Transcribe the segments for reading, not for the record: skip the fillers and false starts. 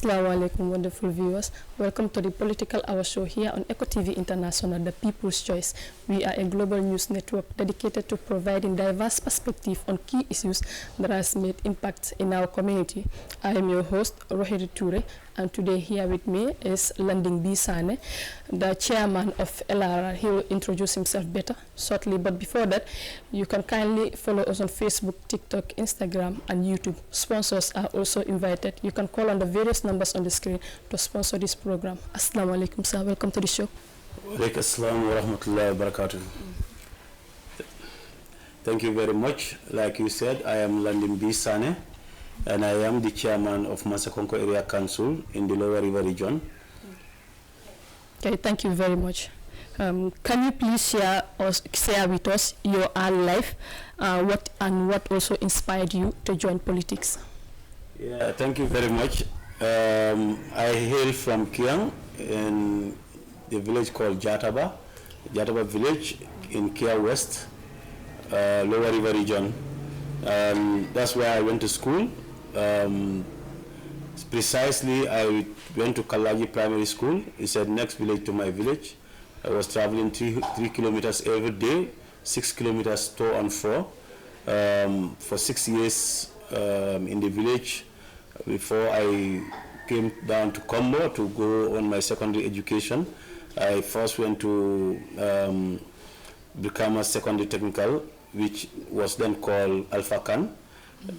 Assalamu alaikum, wonderful viewers. Welcome to the Political Hour Show here on Eco TV International, the People's Choice. We are a global news network dedicated to providing diverse perspective on key issues that has made impact in our community. I am your host, Rohiri Toure, and today here with me is Landing B. Sannneh, the chairman of LRR. He will introduce himself better shortly, but before that, you can kindly follow us on Facebook, TikTok, Instagram, and YouTube. Sponsors are also invited. You can call on the various numbers on the screen to sponsor this program. Assalamu alaikum, sir. Welcome to the show. Wa alaikum assalam wa rahmatullahi wa barakatuh. Thank you very much. Like you said, I am Landing B. Sannneh, and I am the chairman of Masakonko Area Council in the Lower River region. Okay, thank you very much. Can you please share with us your early life, what also inspired you to join politics? Yeah, thank you very much. I hail from Kiang in the village called Jataba village in Kia West, Lower River region. That's where I went to school. Precisely, I went to Kalaji Primary School. It's the next village to my village. I was traveling 3 kilometers every day, 6 kilometers to and fro, for 6 years in the village before I came down to Combo to go on my secondary education. I first went to become a secondary technical, which was then called Alpha Khan.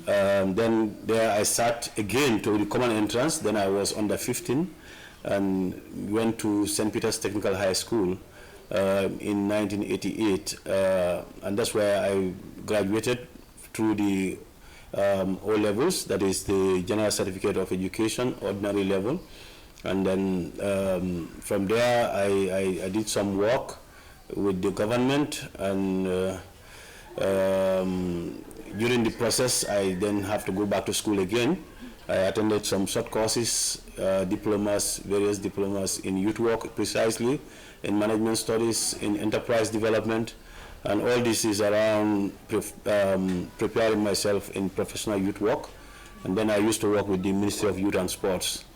Then there I sat again to the common entrance. Then I was under 15 and went to St. Peter's Technical High School in 1988. And that's where I graduated through the O levels, that is the General Certificate of Education, ordinary level. And then from there I did some work with the government, and during the process I then have to go back to school again. I attended some short courses, diplomas, various diplomas in youth work, precisely in management studies, in enterprise development, and all this is around preparing myself in professional youth work. And then I used to work with the Ministry of Youth and Sports,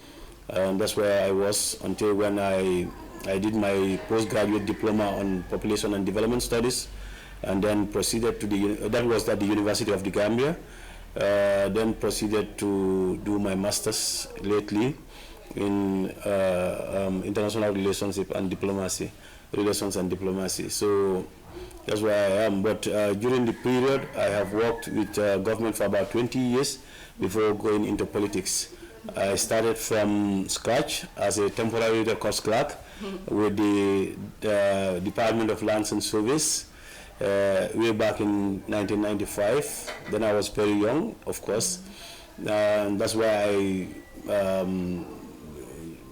and that's where I was until when I did my postgraduate diploma on population and development studies, and then proceeded to the University of the Gambia. Then proceeded to do my master's lately in international relations and diplomacy. So that's where I am. But during the period, I have worked with government for about 20 years before going into politics. I started from scratch as a temporary records clerk with the Department of Lands and Service. Way back in 1995. Then I was very young, of course, and that's where I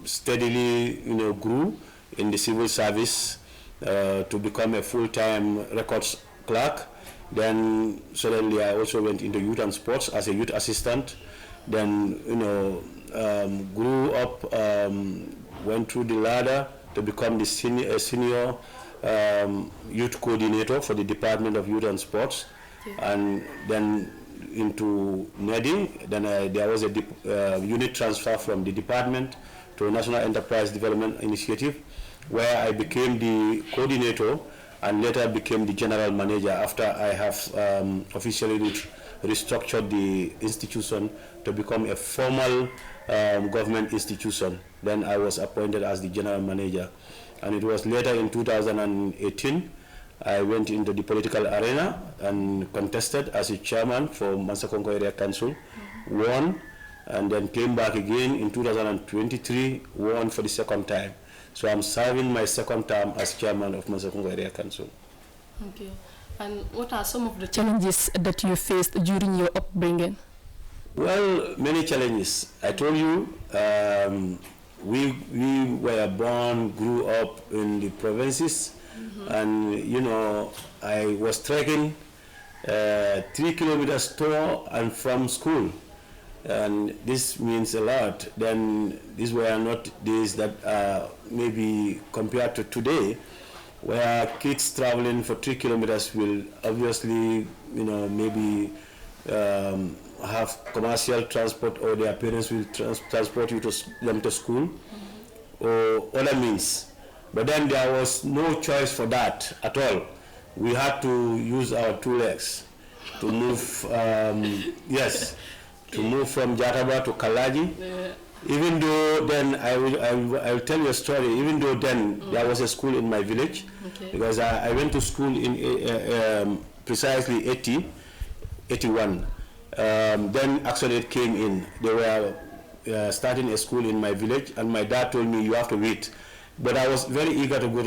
steadily, grew in the civil service to become a full-time records clerk. Then suddenly I also went into youth and sports as a youth assistant. Then grew up, went through the ladder to become the senior youth coordinator for the Department of Youth and Sports, and then into NEDI. Then there was a unit transfer from the department to National Enterprise Development Initiative, where I became the coordinator and later became the general manager after I have officially restructured the institution to become a formal government institution. Then I was appointed as the general manager. And it was later in 2018, I went into the political arena and contested as a chairman for Masakonko Area Council, won, and then came back again in 2023, won for the second time. So I'm serving my second term as chairman of Masakonko Area Council. Okay. And what are some of the challenges that you faced during your upbringing? Well, many challenges. I told you, we were born, grew up in the provinces, and I was trekking 3 kilometers to and from school, and this means a lot. Then these were not days that maybe compared to today, where kids traveling for 3 kilometers will obviously maybe have commercial transport, or their parents will transport you them to school, or other means. But then there was no choice for that at all. We had to use our 2 legs to move, to move from Jataba to Kalaji. Even though then, I will tell you a story, even though then there was a school in my village, because I went to school in precisely 81. Then actually it came in. They were starting a school in my village, and my dad told me, you have to wait. But I was very eager to go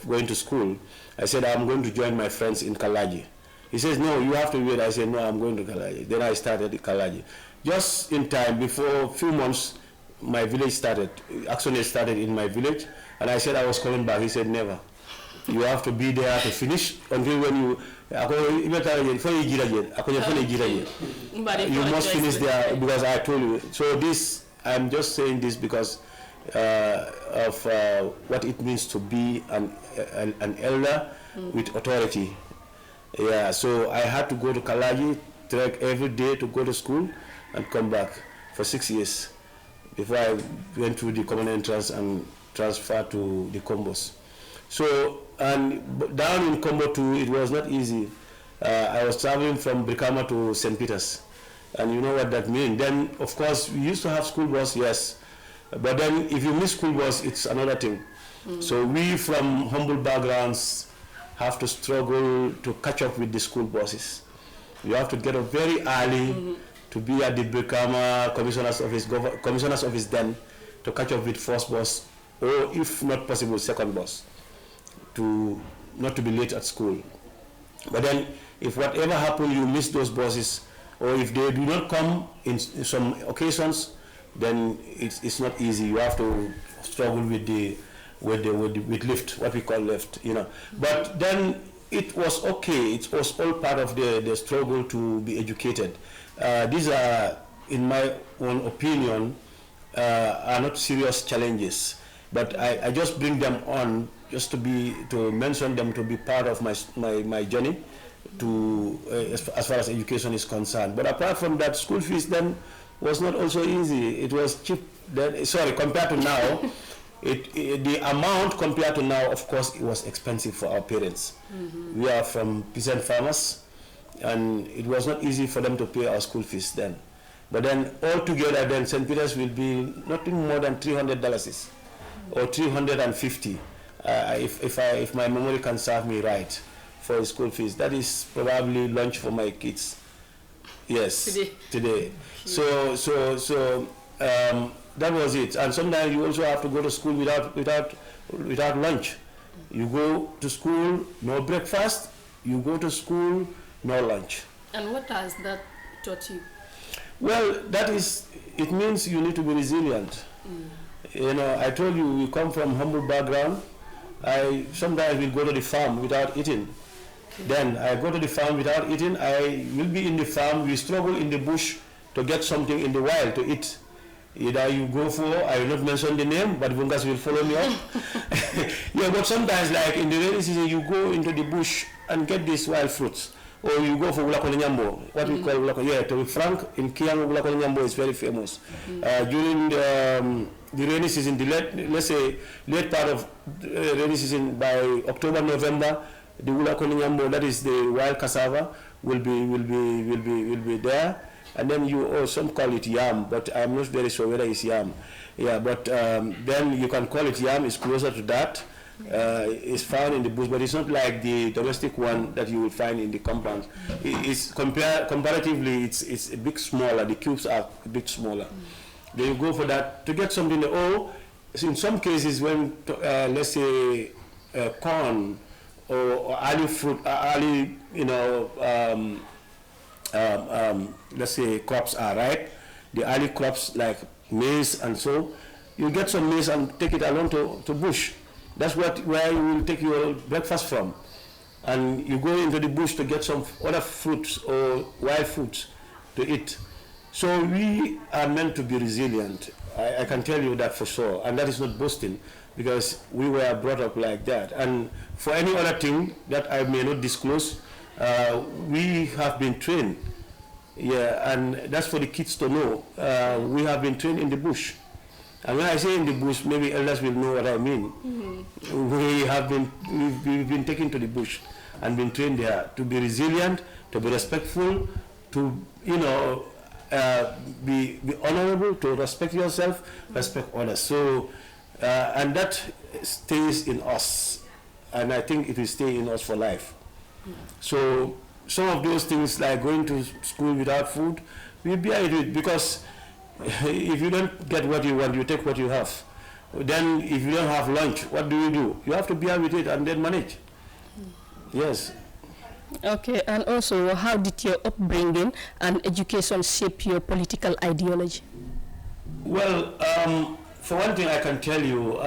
going to school. I said, I'm going to join my friends in Kalaji. He says, no, you have to wait. I said, no, I'm going to Kalaji. Then I started in Kalaji. Just in time, before a few months, my village started. Actually, it started in my village. And I said I was coming back. He said, never. You have to be there to finish until when you must finish there, because I told you. So this, I'm just saying this because of what it means to be an elder with authority. Yeah, so I had to go to Kalaji, trek every day to go to school and come back for 6 years before I went through the common entrance and transferred to the combos. So, and down in Combo 2, it was not easy. I was traveling from Brikama to St. Peter's, and you know what that means. Then, of course, we used to have school bus, yes, but then if you miss school bus, it's another thing. So we from humble backgrounds have to struggle to catch up with the school buses. You have to get up very early to be at the Brikama commissioner's office then to catch up with first bus, or if not possible, second bus, to not to be late at school. But then if whatever happens, you miss those buses, or if they do not come in some occasions, then it's not easy. You have to struggle with lift, what we call lift, you know. But then it was okay. It was all part of the struggle to be educated. These are, in my own opinion, are not serious challenges, but I just bring them on just to mention them, to be part of my journey to as far as education is concerned. But apart from that, school fees then was not also easy. It was cheap then, sorry, compared to now. The amount compared to now, of course, it was expensive for our parents. We are from peasant farmers, and it was not easy for them to pay our school fees then. But then altogether, then St. Peter's will be nothing more than $300 or $350, if my memory can serve me right, for school fees. That is probably lunch for my kids. Yes, today. So that was it. And sometimes you also have to go to school without lunch. You go to school, no breakfast. You go to school, no lunch. And what has that taught you? Well, it means you need to be resilient. You know, I told you we come from humble background. Sometimes we go to the farm without eating. Then I go to the farm without eating. I will be in the farm. We struggle in the bush to get something in the wild to eat. Either you go for, I will not mention the name, but Bungas will follow me up. Yeah, but sometimes, like in the rainy season, you go into the bush and get these wild fruits. Or you go for Ulakolanyambo, what we call Ulakolanyambo. Yeah, to be frank, in Kiang, Ulakolanyambo is very famous. During the rainy season, let's say late part of rainy season, by October, November, the Ulakolanyambo, that is the wild cassava, will be there. And then some call it yam, but I'm not very sure whether it's yam. Yeah, but then you can call it yam. It's closer to that. It's found in the bush, but it's not like the domestic one that you will find in the compounds. It's comparatively, it's a bit smaller. The cubes are a bit smaller. Then you go for that to get something. Or in some cases, when let's say corn or early fruit, let's say crops are right, the early crops like maize and so, you get some maize and take it along to bush. That's where you will take your breakfast from. And you go into the bush to get some other fruits or wild fruits to eat. So we are meant to be resilient. I can tell you that for sure. And that is not boasting, because we were brought up like that. And for any other thing that I may not disclose, we have been trained Yeah, and that's for the kids to know. We have been trained in the bush. And when I say in the bush, maybe elders will know what I mean. We've been taken to the bush and been trained there to be resilient, to be respectful, to, be honorable, to respect yourself, respect others. So, and that stays in us. And I think it will stay in us for life. So some of those things like going to school without food, we bear it because if you don't get what you want, you take what you have. Then if you don't have lunch, what do? You have to bear with it and then manage. Yes. Okay, and also how did your upbringing and education shape your political ideology? Well, for one thing I can tell you,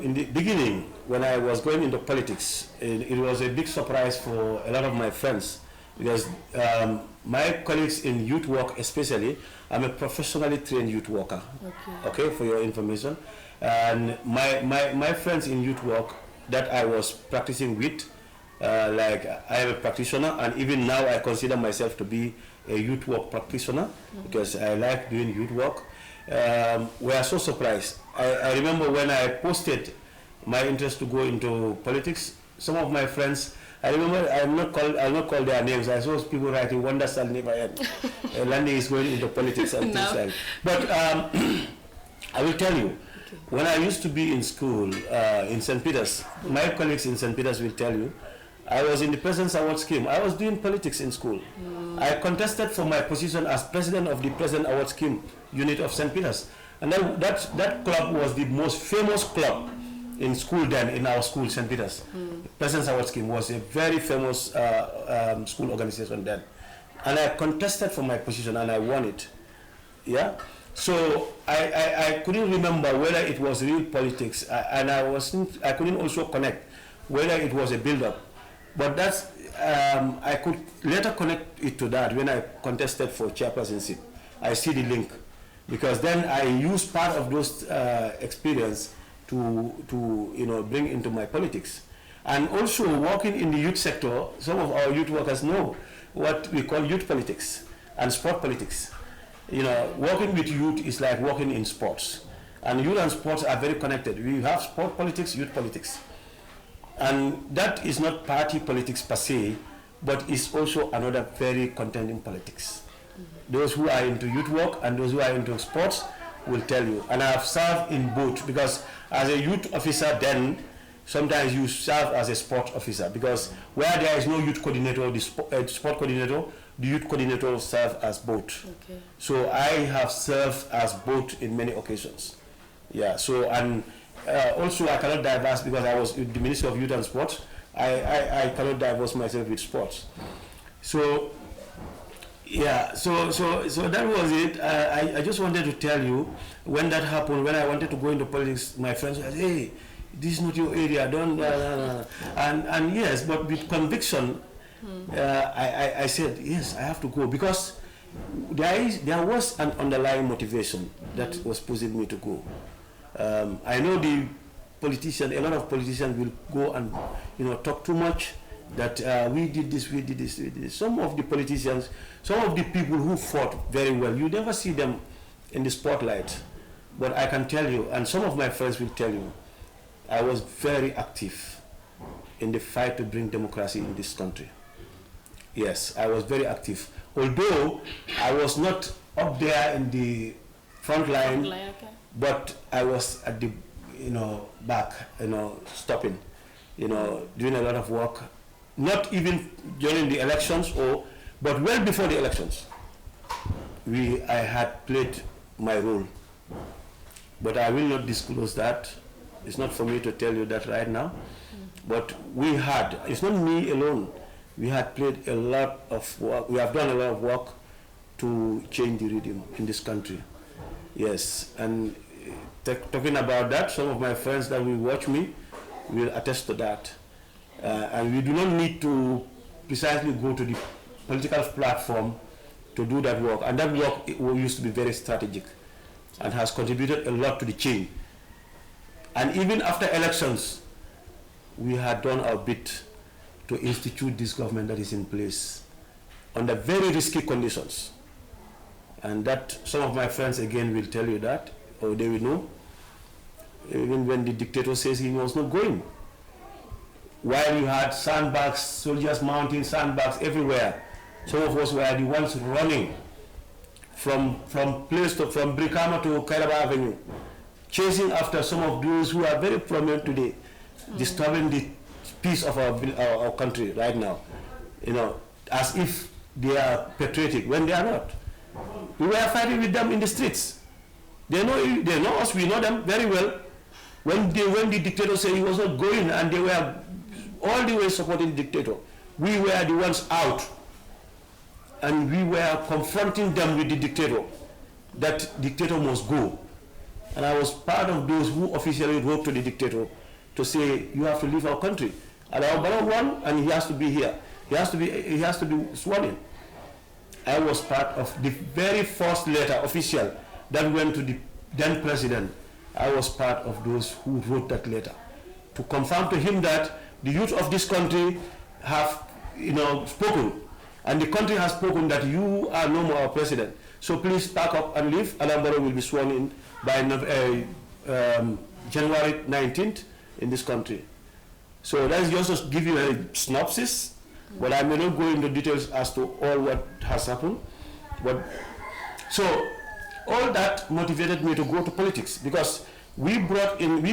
in the beginning, when I was going into politics, it was a big surprise for a lot of my friends because my colleagues in youth work especially, I'm a professionally trained youth worker, okay, for your information. And my friends in youth work that I was practicing with, like I am a practitioner, and even now I consider myself to be a youth work practitioner because I like doing youth work. We are so surprised. I remember when I posted my interest to go into politics, some of my friends, I remember, I'll not call their names. I saw people writing, "Wonder shall never end." Landy is going into politics and things like that. But I will tell you, when I used to be in school in St. Peter's, my colleagues in St. Peter's will tell you, I was in the President's Award Scheme. I was doing politics in school. I contested for my position as president of the President Award Scheme unit of St. Peter's. And then that club was the most famous club in school then, in our school, St. Peter's. President's Award Scheme was a very famous school organization then. And I contested for my position and I won it. Yeah? So I couldn't remember whether it was real politics, and I couldn't also connect whether it was a build-up. But that's, I could later connect it to that when I contested for chairpersonship. I see the link, because then I used part of those experience to bring into my politics. And also working in the youth sector, some of our youth workers know what we call youth politics and sport politics. Working with youth is like working in sports. And youth and sports are very connected. We have sport politics, youth politics. And that is not party politics per se, but it's also another very contending politics. Those who are into youth work and those who are into sports will tell you. And I have served in both, because as a youth officer then, sometimes you serve as a sport officer, because where there is no youth coordinator, the sport coordinator, the youth coordinator serve as both. Okay. So I have served as both in many occasions. Yeah, so, and also I cannot diverse, because I was with the Ministry of Youth and Sports. I cannot divorce myself with sports. So, yeah, so that was it. I just wanted to tell you, when that happened, when I wanted to go into politics, my friends said, "Hey, this is not your area, don't," and yes, but with conviction, I said, yes, I have to go, because there was an underlying motivation that was pushing me to go. I know a lot of politicians will go and talk too much, that we did this. Some of the politicians, some of the people who fought very well, you never see them in the spotlight. But I can tell you, and some of my friends will tell you, I was very active in the fight to bring democracy in this country. Yes, I was very active. Although I was not up there in the front line, okay, but I was at the back, stopping, doing a lot of work. Not even during the elections, but well before the elections. I had played my role. But I will not disclose that. It's not for me to tell you that right now. But it's not me alone. We had played a lot of work. We have done a lot of work to change the rhythm in this country. Yes, and talking about that, some of my friends that will watch me will attest to that. And we do not need to precisely go to the political platform to do that work. And that work used to be very strategic and has contributed a lot to the change. And even after elections, we had done our bit to institute this government that is in place under very risky conditions. And that some of my friends again will tell you that, or they will know, even when the dictator says he was not going. While you had sandbags, soldiers mounting sandbags everywhere, some of us were the ones running from Brikama to Kairaba Avenue, chasing after some of those who are very prominent today, disturbing the peace of our country right now, as if they are patriotic when they are not. We were fighting with them in the streets. They know us, we know them very well. When the dictator said he was not going and they were all the way supporting the dictator, we were the ones out. And we were confronting them with the dictator, that dictator must go. And I was part of those who officially wrote to the dictator to say, you have to leave our country. And our brother won, and he has to be here. He has to be sworn in. I was part of the very first letter, official, that went to the then president. I was part of those who wrote that letter to confirm to him that the youth of this country have, spoken. And the country has spoken that you are no more our president. So please pack up and leave. Alambaro will be sworn in by January 19th in this country. So let's just give you a synopsis, but I may not go into details as to all what has happened. But so all that motivated me to go to politics, because we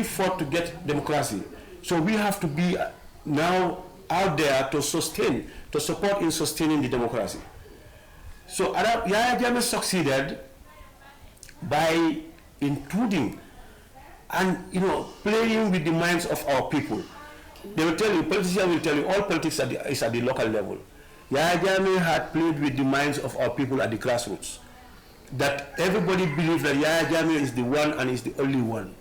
fought to get democracy. So we have to be now out there to support in sustaining the democracy. So Yahya Jammeh succeeded by intruding and playing with the minds of our people. They will tell you, politicians will tell you, all politics is at the local level. Yahya Jammeh had played with the minds of our people at the grassroots. That everybody believes that Yahya Jammeh is the one and is the only one.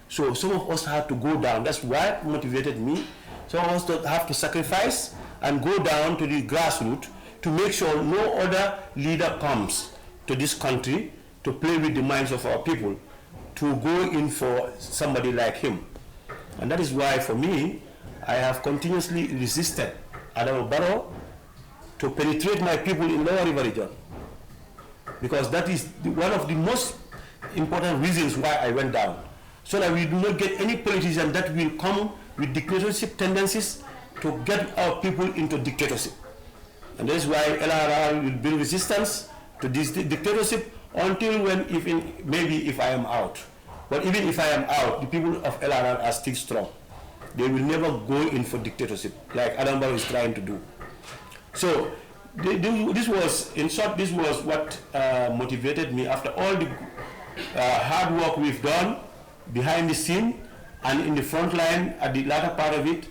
So some of us had to go down. That's why it motivated me. Some of us have to sacrifice and go down to the grassroots to make sure no other leader comes to this country to play with the minds of our people, to go in for somebody like him. And that is why, for me, I have continuously resisted Adama Barrow to penetrate my people in Lower River region. Because that is one of the most important reasons why I went down. So that we do not get any politician that will come with dictatorship tendencies to get our people into dictatorship. And that's why LRR will build resistance to this dictatorship until maybe if I am out. But even if I am out, the people of LRR are still strong. They will never go in for dictatorship like Adam Barrow is trying to do. So this was, in short, this was what motivated me after all the hard work we've done behind the scene and in the front line at the latter part of it.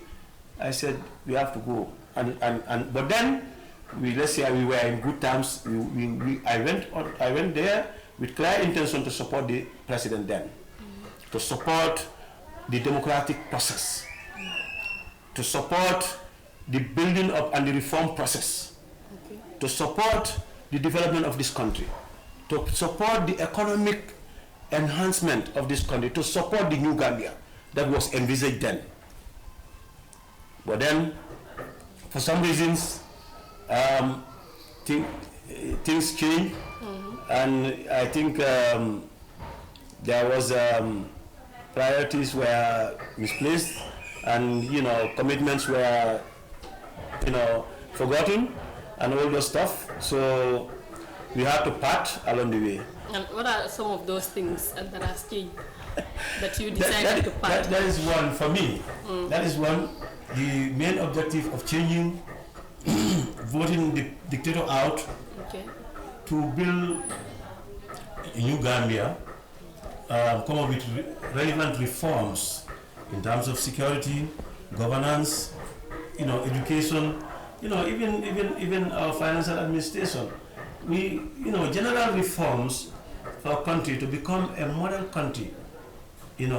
I said we have to go. But then let's say we were in good terms. I went there with clear intention to support the president then, to support the democratic process, to support the building up and the reform process, to support the development of this country, to support the economic enhancement of this country, to support the new Gambia that was envisaged then. But then, for some reasons, things changed, and I think there was priorities were misplaced, and commitments were forgotten, and all those stuff. So we had to part along the way. And what are some of those things that have changed that you decided to part? That is one for me. That is one. The main objective of changing, voting the dictator out, to build a new Gambia, come up with relevant reforms in terms of security, governance, education, even our financial administration. We, general reforms for our country to become a model country, in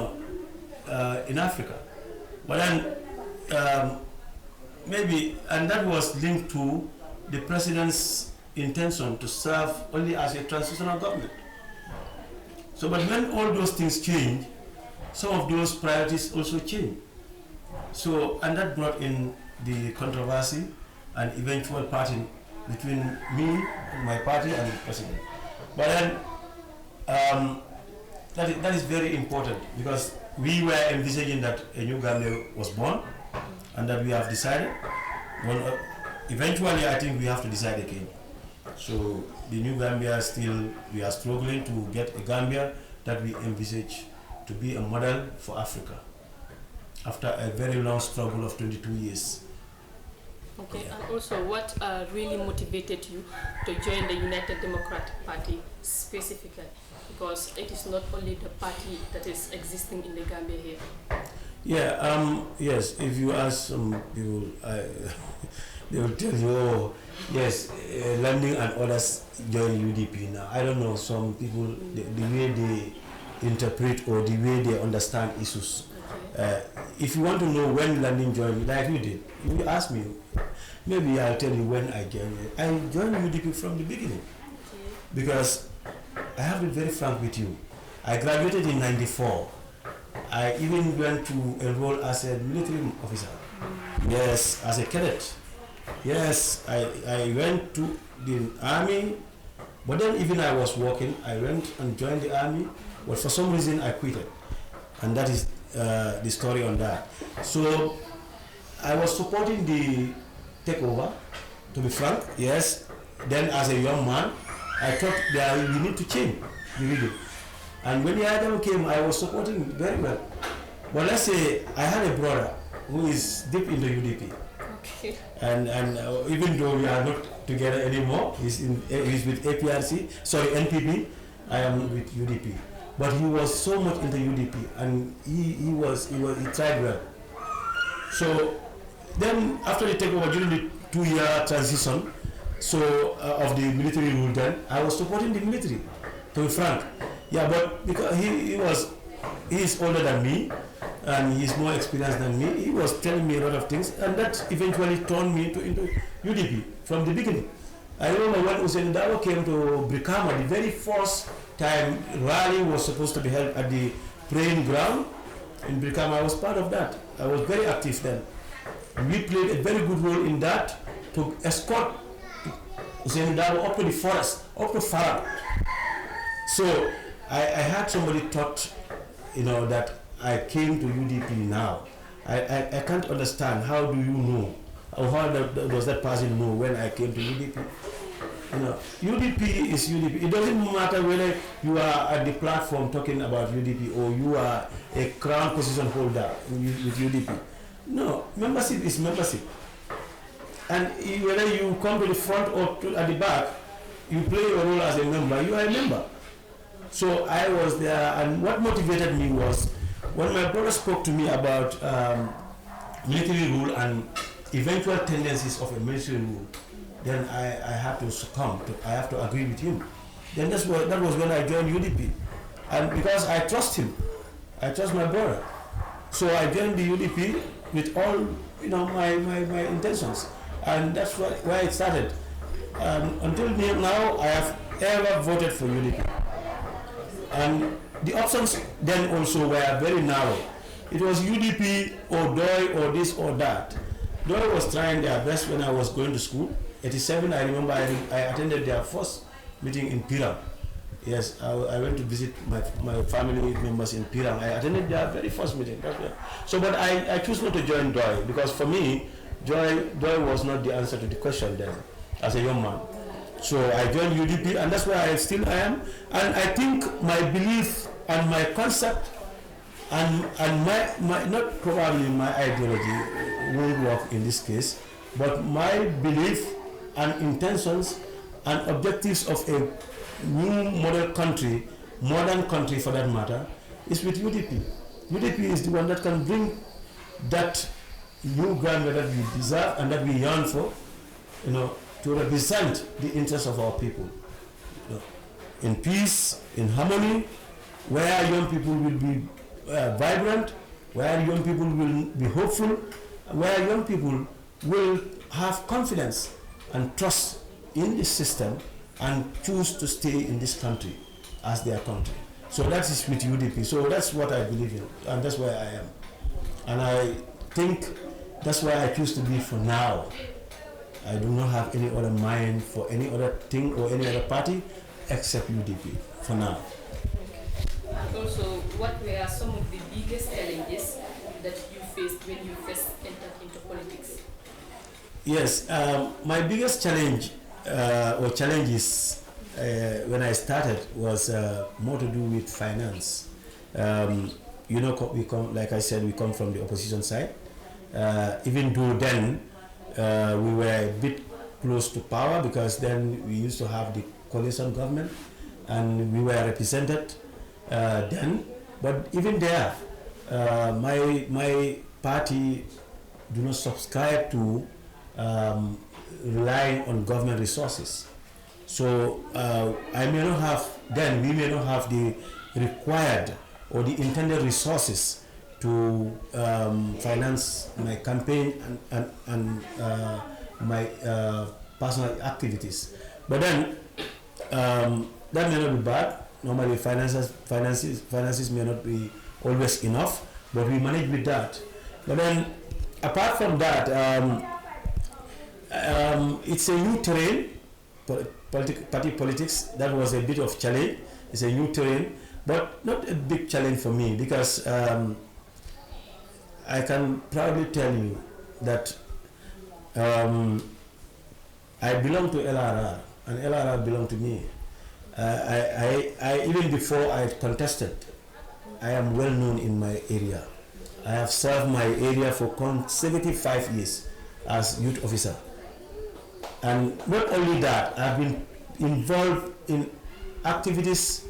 Africa. But then maybe, and that was linked to the president's intention to serve only as a transitional government. So, but when all those things change, some of those priorities also change. So, and that brought in the controversy and eventual parting between me and my party and the president. But then that is very important, because we were envisaging that a new Gambia was born, and that we have decided. Well, eventually, I think we have to decide again. So the new Gambia still, we are struggling to get a Gambia that we envisage to be a model for Africa after a very long struggle of 22 years. Okay, and also what really motivated you to join the United Democratic Party specifically? Because it is not only the party that is existing in the Gambia here. Yeah, yes, if you ask some people, they will tell you, oh, yes, Landing and others join UDP now. I don't know, some people, the way they interpret or the way they understand issues. Okay. If you want to know when Landing joined, like you did, you ask me, maybe I'll tell you when I joined. I joined UDP from the beginning. Okay. Because I have to be very frank with you. I graduated in '94. I even went to enroll as a military officer. Yes, as a cadet. Yes, I went to the army, but then even I was working, I went and joined the army, but for some reason I quit it. And that is the story on that. So I was supporting the takeover, to be frank, yes. Then as a young man, I thought that we need to change the region. And when the Adam came, I was supporting very well. But let's say I had a brother who is deep into UDP. Okay. And even though we are not together anymore, he's with NPP, I am with UDP. But he was so much into UDP, and he tried well. So then after the takeover, during the 2-year transition, of the military rule, then I was supporting the military, to be frank. Yeah, but because he is older than me, and he's more experienced than me, he was telling me a lot of things, and that eventually turned me into UDP from the beginning. I remember when Hussein Dawo came to Brikama, the very first time rally was supposed to be held at the praying ground in Brikama. I was part of that. I was very active then. And we played a very good role in that to escort Hussein Dawo up to the forest, up to Farah. So I had somebody thought, that I came to UDP now. I can't understand, how do you know, or how does that person know when I came to UDP? UDP is UDP. It doesn't matter whether you are at the platform talking about UDP or you are a crown position holder with UDP. No, membership is membership. And whether you come to the front or at the back, you play your role as a member, you are a member. So I was there, and what motivated me was when my brother spoke to me about military rule and eventual tendencies of a military rule. Then I had to succumb. I have to agree with him. Then that was when I joined UDP, and because I trust him, I trust my brother. So I joined the UDP with all my intentions, and that's where it started. Until now, I have ever voted for UDP. And the options then also were very narrow. It was UDP or DOI or this or that. DOI was trying their best when I was going to school. 87, I remember I attended their first meeting in Piram. Yes, I went to visit my family members in Piram. I attended their very first meeting. So, but I chose not to join DOI, because for me, DOI was not the answer to the question then, as a young man. So I joined UDP, and that's where I am. And I think my belief and my concept and my not probably my ideology won't work in this case, but my belief and intentions and objectives of a new model country, modern country for that matter, is with UDP. UDP is the one that can bring that new Gambia that we deserve and that we yearn for, to represent the interests of our people, in peace, in harmony, where young people will be vibrant, where young people will be hopeful, where young people will have confidence and trust in the system and choose to stay in this country as their country. So that is with UDP. So that's what I believe in, and that's where I am. And I think that's where I choose to be for now. I do not have any other mind for any other thing or any other party except UDP for now. And also, what were some of the biggest challenges that you faced when you first entered into politics? Yes, my biggest challenge or challenges when I started was more to do with finance. You know, we come, like I said, we come from the opposition side. Even though then we were a bit close to power, because then we used to have the coalition government and we were represented then. But even there, my party do not subscribe to relying on government resources. So we may not have the required or the intended resources to finance my campaign and my personal activities. But then that may not be bad. Normally finances may not be always enough, but we manage with that. But then apart from that, it's a new terrain, party politics. That was a bit of challenge. It's a new terrain, but not a big challenge for me, because I can proudly tell you that I belong to LRR and LRR belonged to me. I even before I contested, I am well known in my area. I have served my area for consecutive 5 years as youth officer. And not only that, I've been involved in activities,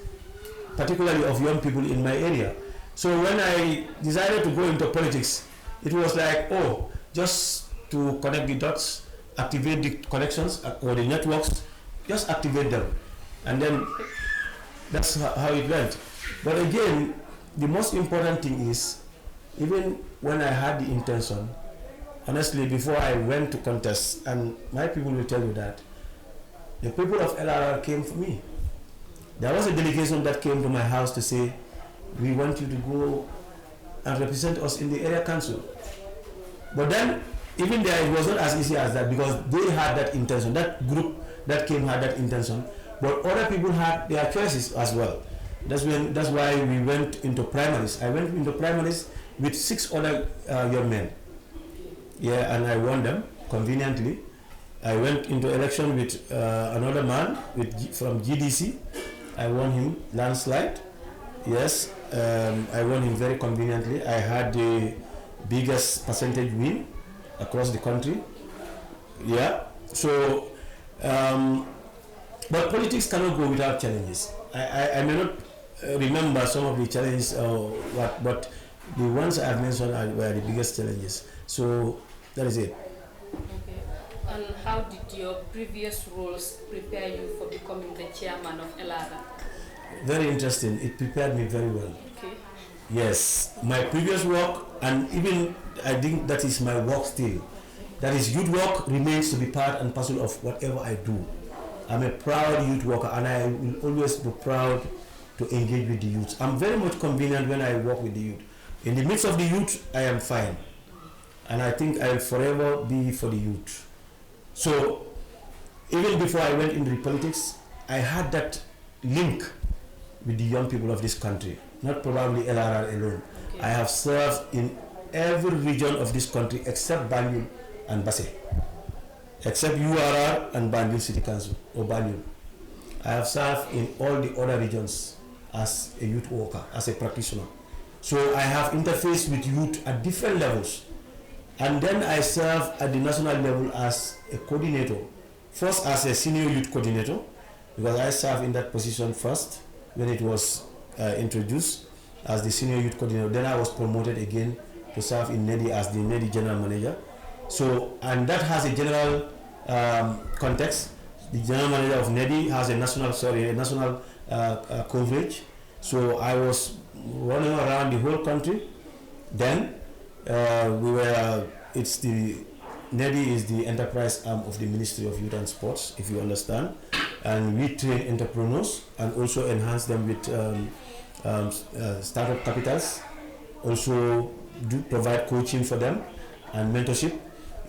particularly of young people in my area. So when I decided to go into politics, it was like, oh, just to connect the dots, activate the connections or the networks, just activate them. And then that's how it went. But again, the most important thing is, even when I had the intention, honestly, before I went to contest, and my people will tell you that, the people of LRR came for me. There was a delegation that came to my house to say, we want you to go and represent us in the area council. But then, even there, it was not as easy as that, because they had that intention. That group that came had that intention, but other people had their choices as well. That's why we went into primaries. I went into primaries with 6 other young men. Yeah, and I won them conveniently. I went into election with another man from GDC. I won him landslide. Yes, I won him very conveniently. I had the biggest percentage win across the country. Yeah, so but politics cannot go without challenges. I may not remember some of the challenges but the ones I've mentioned were the biggest challenges. So that is it. Okay. And how did your previous roles prepare you for becoming the chairman of LRR? Very interesting. It prepared me very well. Okay. Yes, my previous work, and even I think that is my work still. That is, youth work remains to be part and parcel of whatever I do. I'm a proud youth worker, and I will always be proud to engage with the youth. I'm very much convenient when I work with the youth. In the midst of the youth, I am fine. And I think I will forever be for the youth. So, even before I went into the politics, I had that link with the young people of this country, not probably LRR alone. Okay. I have served in every region of this country except Banjul and Basse, except URR and Banjul City Council, or Banjul. I have served in all the other regions as a youth worker, as a practitioner. So I have interfaced with youth at different levels. And then I serve at the national level as a coordinator. First as a senior youth coordinator, because I served in that position first when it was introduced as the senior youth coordinator. Then I was promoted again to serve in NEDI as the NEDI general manager. So, and that has a general context. The general manager of NEDI has a national coverage. So I was running around the whole country. Then NEDI is the enterprise arm of the Ministry of Youth and Sports, if you understand. And we train entrepreneurs and also enhance them with startup capitals. Also do provide coaching for them and mentorship.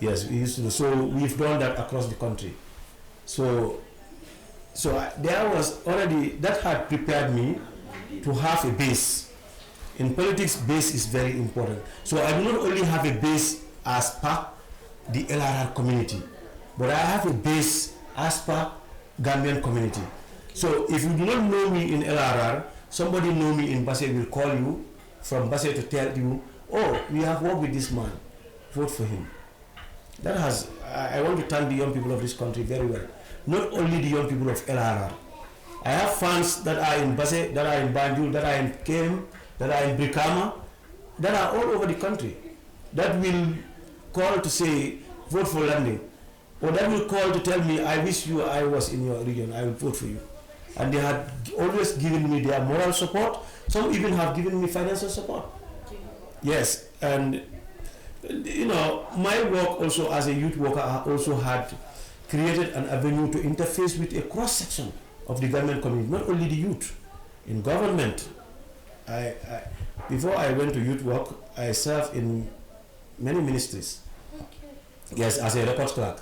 Yes, we used to do. So we've done that across the country. So So there was already, that had prepared me to have a base. In politics, base is very important. So I do not only have a base as per the LRR community, but I have a base as per Gambian community. So if you do not know me in LRR, somebody know me in Basse will call you from Basse to tell you, oh, we have worked with this man, vote for him. That has, I want to thank the young people of this country very well. Not only the young people of LRR. I have fans that are in Basse, that are in Banjul, that are in Kem, that are in Brikama, that are all over the country, that will call to say, vote for Landing. Or that will call to tell me, I wish I was in your region, I will vote for you. And they had always given me their moral support. Some even have given me financial support. Yes, and you know, my work also as a youth worker also had created an avenue to interface with a cross section of the government community, not only the youth. In government, before I went to youth work, I served in many ministries. Yes, as a records clerk.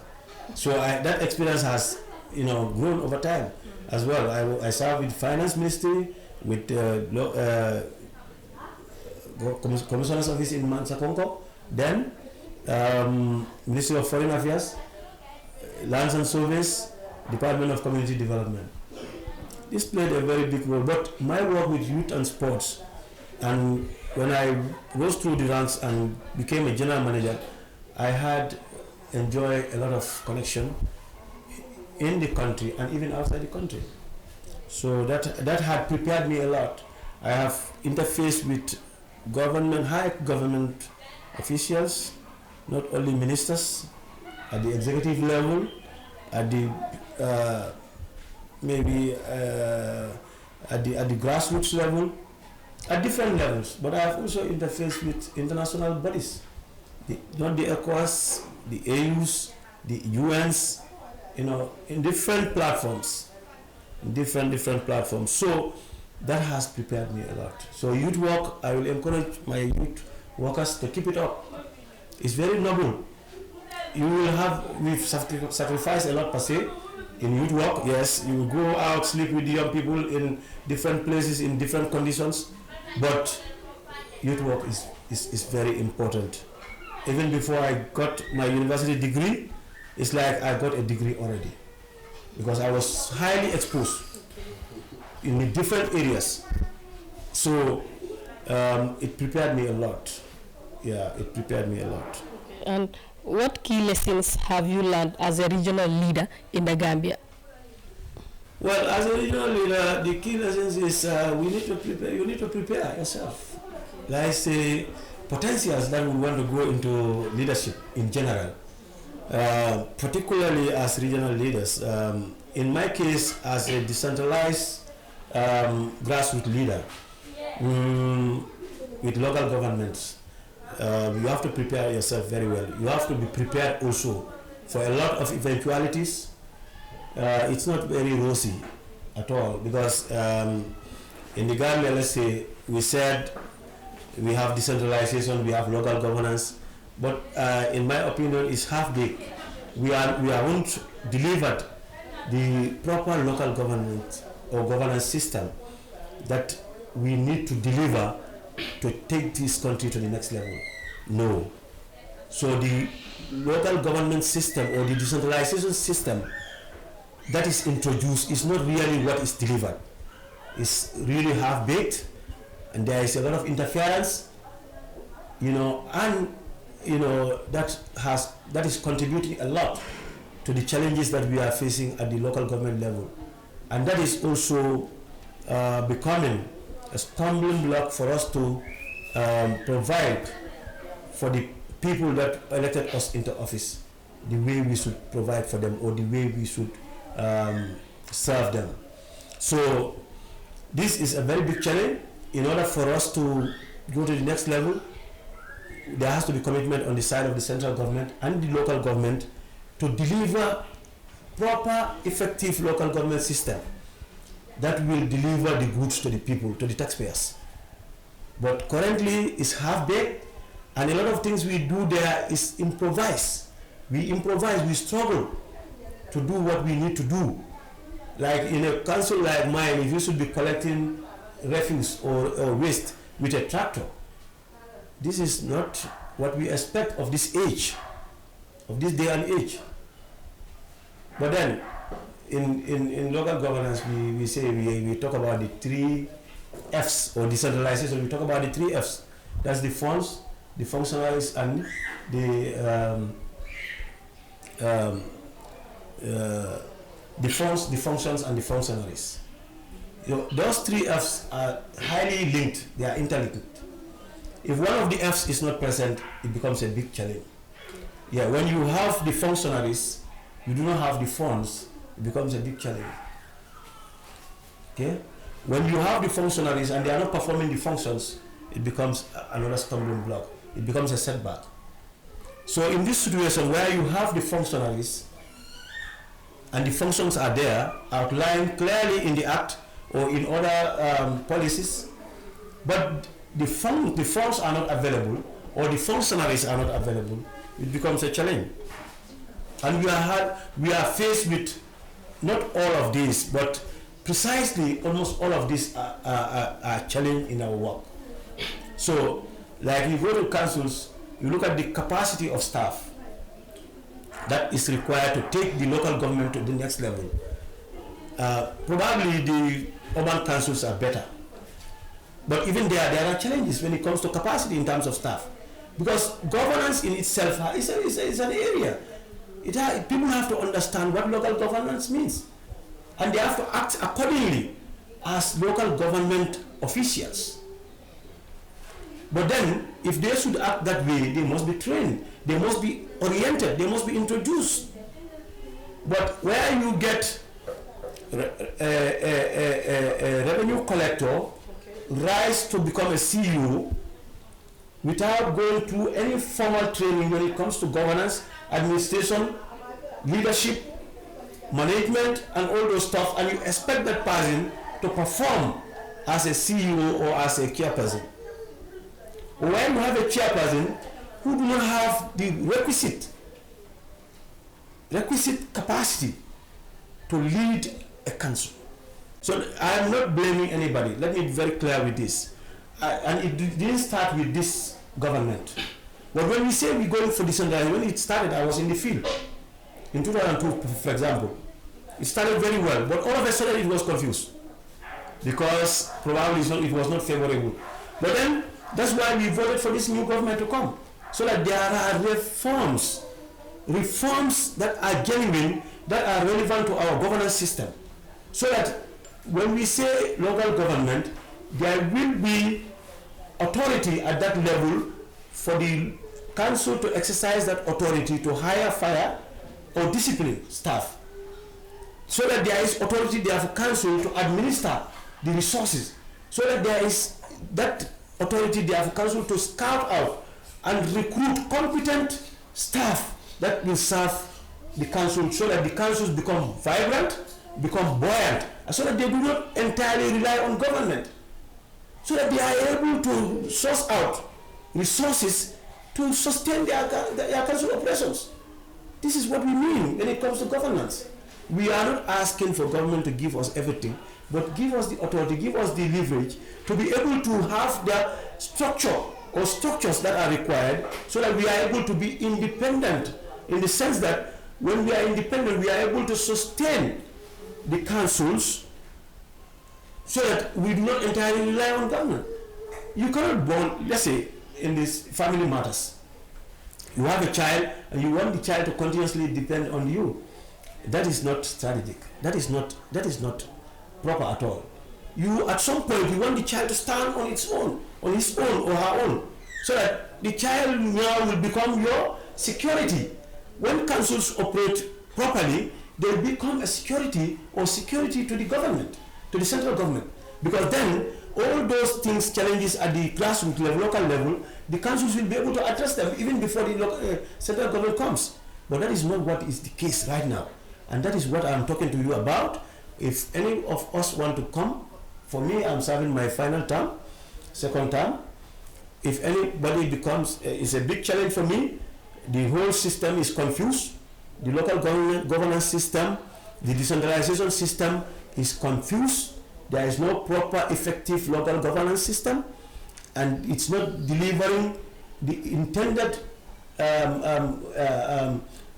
So that experience has, you know, grown over time as well. I served with finance ministry, with commissioner's office in Mansakonko, then Ministry of Foreign Affairs, Lands and Surveys, Department of Community Development. This played a very big role, but my work with youth and sports, and when I rose through the ranks and became a general manager, I had enjoyed a lot of connection in the country and even outside the country. So that had prepared me a lot. I have interfaced with government, high government officials, not only ministers, at the executive level, at the maybe at the grassroots level, at different levels. But I have also interfaced with international bodies, not the ECOWAS, the AUs, the UNs, you know, in different platforms, different platforms. So that has prepared me a lot. So youth work, I will encourage my youth workers to keep it up. It's very noble. You will have, we've sacrificed a lot per se in youth work. Yes, you will go out, sleep with the young people in different places, in different conditions, but youth work is very important. Even before I got my university degree, it's like I got a degree already, because I was highly exposed in the different areas. So it prepared me a lot. Yeah, it prepared me a lot. And what key lessons have you learned as a regional leader in the Gambia? Well, as a regional leader, the key lessons is we need to prepare. You need to prepare yourself. Like say, potentials that we want to go into leadership in general, particularly as regional leaders. In my case, as a decentralized grassroots leader with local governments, you have to prepare yourself very well. You have to be prepared also for a lot of eventualities. It's not very rosy at all, because in the Gambia, let's say, we said we have decentralization, we have local governance, but in my opinion, it's half-baked. We haven't delivered the proper local government or governance system that we need to deliver to take this country to the next level. No. So the local government system or the decentralization system that is introduced is not really what is delivered. It's really half-baked, and there is a lot of interference, you know, and you know that is contributing a lot to the challenges that we are facing at the local government level, and that is also becoming a stumbling block for us to provide for the people that elected us into office the way we should provide for them, or the way we should serve them. So this is a very big challenge. In order for us to go to the next level, there has to be commitment on the side of the central government and the local government to deliver proper, effective local government system that will deliver the goods to the people, to the taxpayers. But currently it's half-baked, and a lot of things we do there is improvise. We improvise, we struggle to do what we need to do. Like in a council like mine, if you should be collecting refuse or waste with a tractor, this is not what we expect of this age, of this day and age. But then, in local governance, we say we talk about the 3 F's, or decentralization. We talk about the 3 F's. That's the funds, the functionaries, and the funds, the functions, and the functionaries. Those 3 F's are highly linked. They are interlinked. If one of the F's is not present, it becomes a big challenge. Yeah, when you have the functionaries, you do not have the funds, it becomes a big challenge. Okay? When you have the functionaries and they are not performing the functions, it becomes another stumbling block. It becomes a setback. So in this situation where you have the functionaries and the functions are there, outlined clearly in the Act or in other policies, but the funds are not available, or the functionaries are not available, it becomes a challenge. And we are faced with not all of these, but precisely almost all of these are challenge in our work. So, like you go to councils, you look at the capacity of staff that is required to take the local government to the next level. Probably the urban councils are better. But even there are challenges when it comes to capacity in terms of staff. Because governance in itself is an area. People have to understand what local governance means. And they have to act accordingly as local government officials. But then, if they should act that way, they must be trained, they must be oriented, they must be introduced. But where you get a revenue collector rise to become a CEO without going through any formal training when it comes to governance, administration, leadership, management, and all those stuff, and you expect that person to perform as a CEO or as a chairperson. When you have a chairperson who do not have the requisite capacity to lead a council. So I am not blaming anybody. Let me be very clear with this. And it didn't start with this government. But when we say we're going for decentralization, when it started, I was in the field. In 2002, for example, it started very well, but all of a sudden it was confused because probably it was not favorable. But then that's why we voted for this new government to come, so that there are reforms that are genuine, that are relevant to our governance system, so that when we say local government, there will be authority at that level for the council to exercise that authority to hire, fire, or discipline staff, so that there is authority there for council to administer the resources, so that there is that authority there for council to scout out and recruit competent staff that will serve the council, so that the councils become vibrant, become buoyant, and so that they do not entirely rely on government, so that they are able to source out resources to sustain their council operations. This is what we mean when it comes to governance. We are not asking for government to give us everything, but give us the authority, give us the leverage to be able to have the structure or structures that are required, so that we are able to be independent, in the sense that when we are independent, we are able to sustain the councils, so that we do not entirely rely on government. You cannot bond, let's say, in this family matters. You have a child and you want the child to continuously depend on you. That is not strategic. That is not proper at all. You, at some point, you want the child to stand on its own, on his own or her own, so that the child now will become your security. When councils operate properly, they become a security or security to the government, to the central government. Because then, all those things, challenges at the grassroots level, local level, the councils will be able to address them even before the central government comes. But that is not what is the case right now. And that is what I'm talking to you about. If any of us want to come, for me, I'm serving my final term, second term. If anybody becomes, it's a big challenge for me. The whole system is confused. The local governance system The decentralization system is confused. There is no proper effective local governance system, and it's not delivering the intended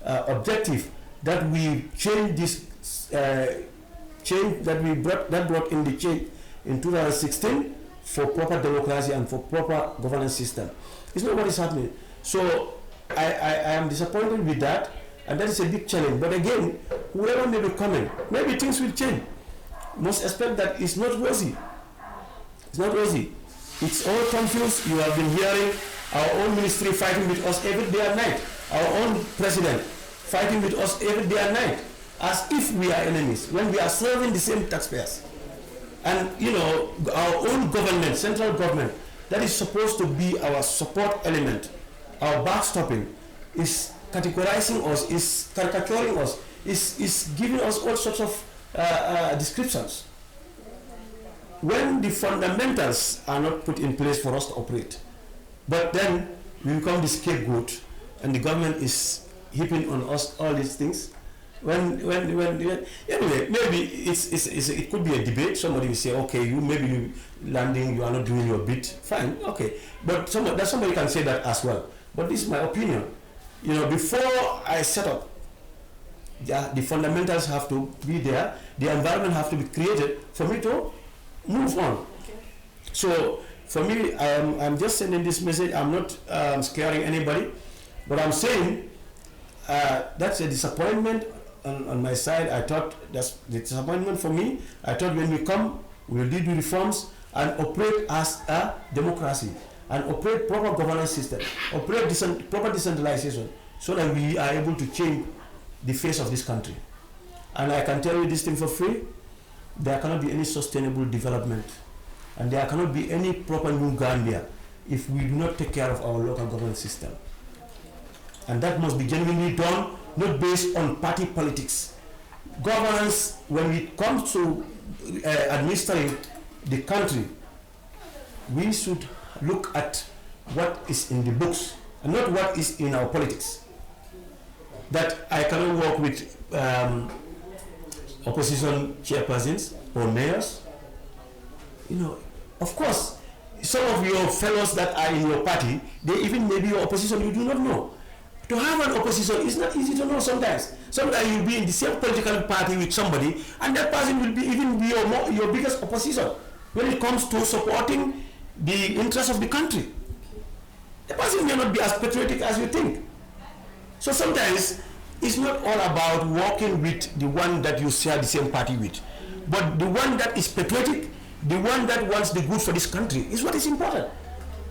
objective that we change this change that we brought in the change in 2016 for proper democracy and for proper governance system. It's not what is happening. So I am disappointed with that, and that is a big challenge. But again, whoever may be coming, maybe things will change. Must expect that it's not rosy. It's not rosy. It's all confused. You have been hearing our own ministry fighting with us every day and night. Our own president fighting with us every day and night, as if we are enemies, when we are serving the same taxpayers. And you know, our own government, central government, that is supposed to be our support element, our backstopping, is categorizing us, is caricaturing us, is giving us all sorts of descriptions. When the fundamentals are not put in place for us to operate, but then we become the scapegoat, and the government is heaping on us all these things. When anyway, maybe it could be a debate. Somebody will say, okay, you landing, you are not doing your bit. Fine, okay, but somebody can say that as well. But this is my opinion. You know, before I set up, the fundamentals have to be there. The environment have to be created for me to move on. Okay. So for me, I'm just sending this message. I'm not scaring anybody, but I'm saying that's a disappointment on my side. I thought that's the disappointment for me. I thought when we come, we'll do the reforms and operate as a democracy and operate proper governance system, operate proper decentralization, so that we are able to change the face of this country. And I can tell you this thing for free: there cannot be any sustainable development, and there cannot be any proper new Gambia if we do not take care of our local government system. And that must be genuinely done, not based on party politics. Governance, when it comes to administering the country, we should look at what is in the books and not what is in our politics. That I cannot work with opposition chairpersons or mayors. You know, of course, some of your fellows that are in your party, they even may be your opposition, you do not know. To have an opposition is not easy to know sometimes. Sometimes you'll be in the same political party with somebody, and that person will be your biggest opposition when it comes to supporting the interests of the country. The person may not be as patriotic as you think. So sometimes it's not all about working with the one that you share the same party with, but the one that is patriotic, the one that wants the good for this country is what is important.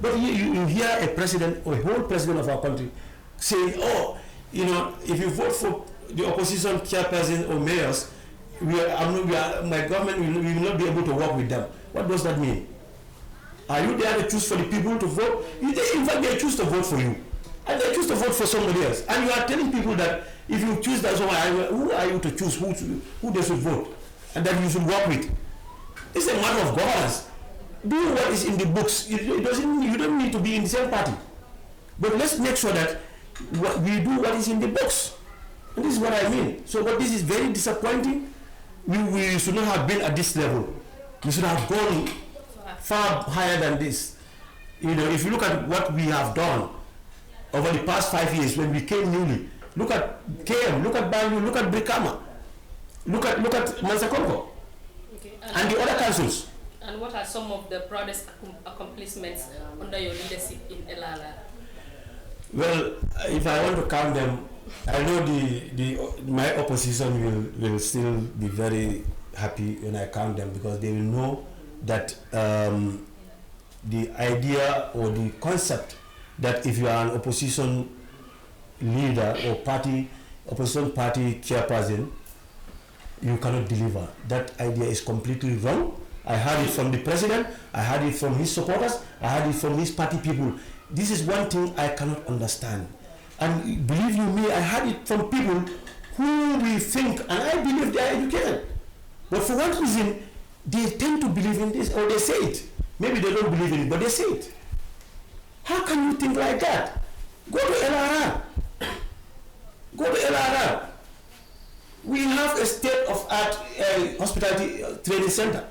But you hear a president or a whole president of our country saying, oh, you know, if you vote for the opposition chairperson or mayors, my government will not be able to work with them. What does that mean? Are you there to choose for the people to vote? In fact, they choose to vote for you. And they choose to vote for somebody else. And you are telling people that if you choose that someone, who are you to choose who they should vote and that you should work with? It's a matter of governance. Do what is in the books. You don't need to be in the same party. But let's make sure that we do what is in the books. And this is what I mean. So, but this is very disappointing. We should not have been at this level. We should have gone far higher than this. You know, if you look at what we have done over the past 5 years when we came newly, look at KM, look at Banyu, look at Brikama, look at Mansakonko, okay, and the other councils. And what are some of the proudest accomplishments under your leadership in Elala? Well, if I want to count them, I know my opposition will still be very happy when I count them, because they will know that the idea or the concept that if you are an opposition leader or opposition party chairperson, you cannot deliver. That idea is completely wrong. I heard it from the president, I heard it from his supporters, I heard it from his party people. This is one thing I cannot understand. And believe you me, I heard it from people who we think, and I believe they are educated. But for one reason, they tend to believe in this, or they say it. Maybe they don't believe in it, but they say it. How can you think like that? Go to LRR. Go to LRR. We have a state hospitality training center.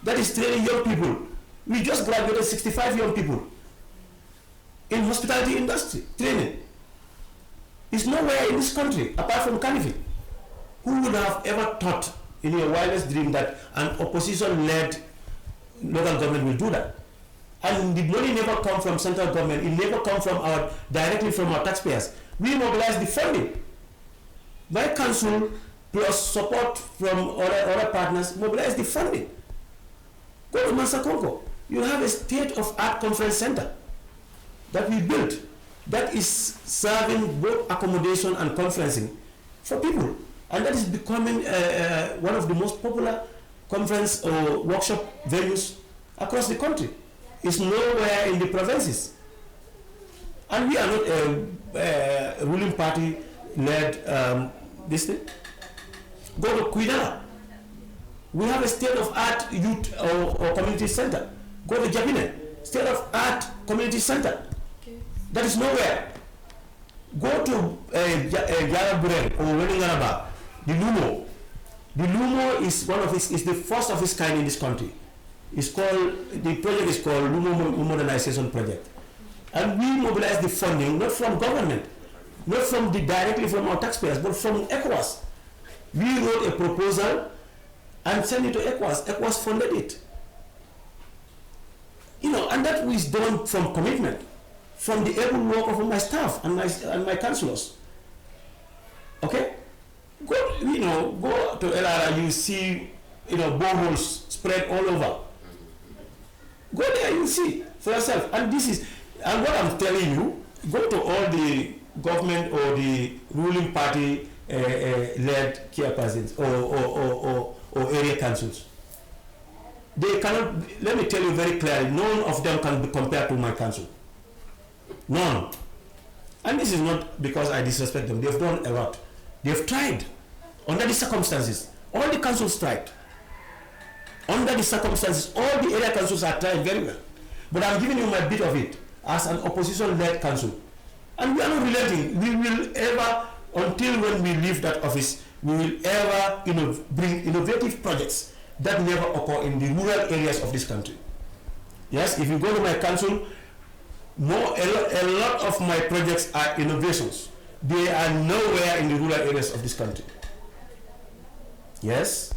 That is training young people. We just graduated 65 young people in hospitality industry training. It's nowhere in this country apart from Carnival. Who would have ever thought in your wildest dream that an opposition-led local government will do that? And the money never come from central government. It never come from directly from our taxpayers. We mobilize the funding. My council plus support from other partners mobilize the funding. Go to Mansakongo. You have a state-of-art conference center that we built that is serving both accommodation and conferencing for people. And that is becoming one of the most popular conference or workshop venues across the country. It's nowhere in the provinces. And we are not a ruling party-led this thing. Go to Kuidala. We have a state-of-art youth or community center. Go to Japine, state-of-art community center. Okay. That is nowhere. Go to Yaraburel or Welingaraba, the Lumo. The Lumo is the first of its kind in this country. The project is called Lumo Modernization Project. And we mobilize the funding not from government, not from directly from our taxpayers, but from ECOWAS. We wrote a proposal and sent it to ECOWAS. ECOWAS funded it. And that was done from commitment, from the able work of my staff and my councillors. Okay? Go to LRA, you see, boreholes spread all over. Go there, you see for yourself. And what I'm telling you, go to all the government or the ruling party led chairpersons or area councils. They cannot, let me tell you very clearly, none of them can be compared to my council. None. And this is not because I disrespect them. They've done a lot. They've tried. Under the circumstances, all the councils tried. Under the circumstances, all the area councils are trying very well. But I'm giving you my bit of it as an opposition-led council. And we are not relenting. We will ever, until when we leave that office, we will ever bring innovative projects that never occur in the rural areas of this country. Yes, if you go to my council, a lot of my projects are innovations. They are nowhere in the rural areas of this country. Yes?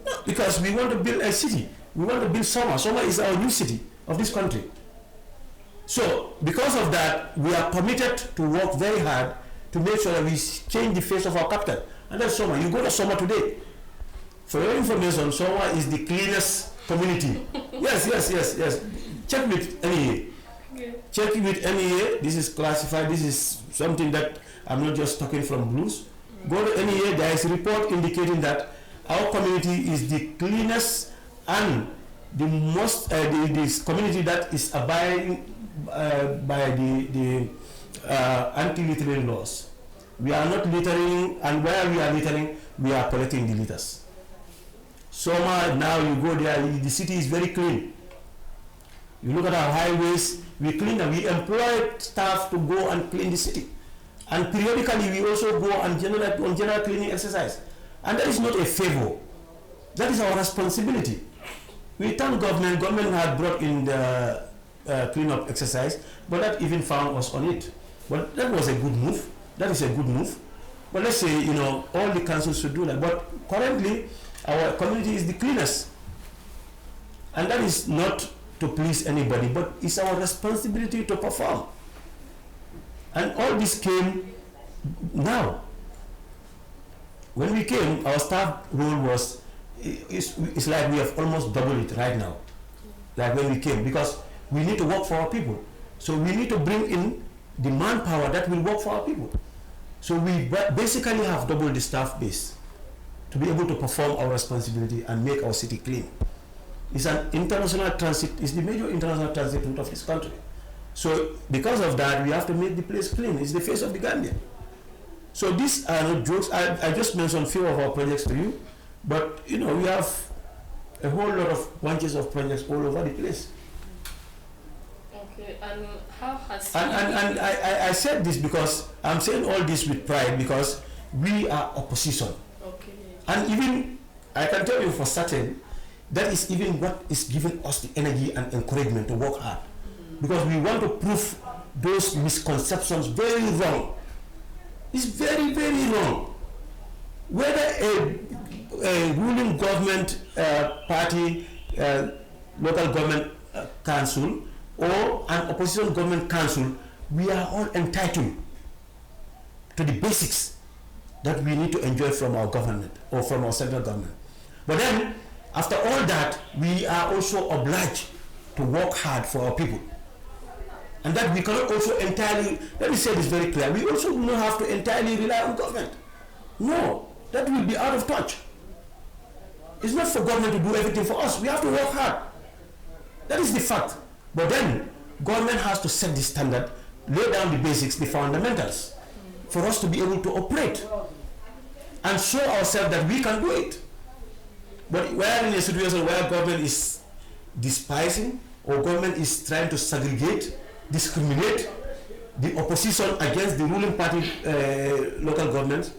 No, because we want to build a city. We want to build Soma. Soma is our new city of this country. So, because of that, we are committed to work very hard to make sure that we change the face of our capital. And that's Soma. You go to Soma today. For your information, Soma is the cleanest community. Yes. Check with NEA. Okay. Check with NEA. This is classified. This is something that I'm not just talking from blues. Go to NEA. There is a report indicating that our community is the cleanest and the most this community that is abiding by the anti-littering laws. We are not littering, and where we are littering, we are collecting the litters. Soma, now you go there, the city is very clean. You look at our highways, we clean them. We employ staff to go and clean the city. And periodically, we also go and general cleaning exercise. And that is not a favor. That is our responsibility. We thank government. Government had brought in the cleanup exercise, but that even found us on it. But that was a good move. That is a good move. But let's say, all the councils should do that. But currently, our community is the cleanest. And that is not to please anybody, but it's our responsibility to perform. And all this came now. When we came, our staff role was, it's like we have almost doubled it right now. Like when we came, because we need to work for our people. So we need to bring in the manpower that will work for our people. So we basically have doubled the staff base to be able to perform our responsibility and make our city clean. It's an international transit, it's the major international transit route of this country. So because of that, we have to make the place clean. It's the face of the Gambia. So these are not jokes. I just mentioned a few of our projects to you, but we have a whole lot of bunches of projects all over the place. Okay, and how has and I said this because I'm saying all this with pride because we are opposition. Okay. And even, I can tell you for certain, that is even what is giving us the energy and encouragement to work hard. Because we want to prove those misconceptions very wrong. It's very, very wrong. Whether a ruling government party, local government council, or an opposition government council, we are all entitled to the basics that we need to enjoy from our government or from our central government. But then, after all that, we are also obliged to work hard for our people. And that we cannot also entirely, let me say this very clear, we also do not have to entirely rely on government. No, that will be out of touch. It's not for government to do everything for us. We have to work hard. That is the fact. But then, government has to set the standard, lay down the basics, the fundamentals, for us to be able to operate and show ourselves that we can do it. But we are in a situation where government is despising, or government is trying to segregate, discriminate the opposition against the ruling party local governments.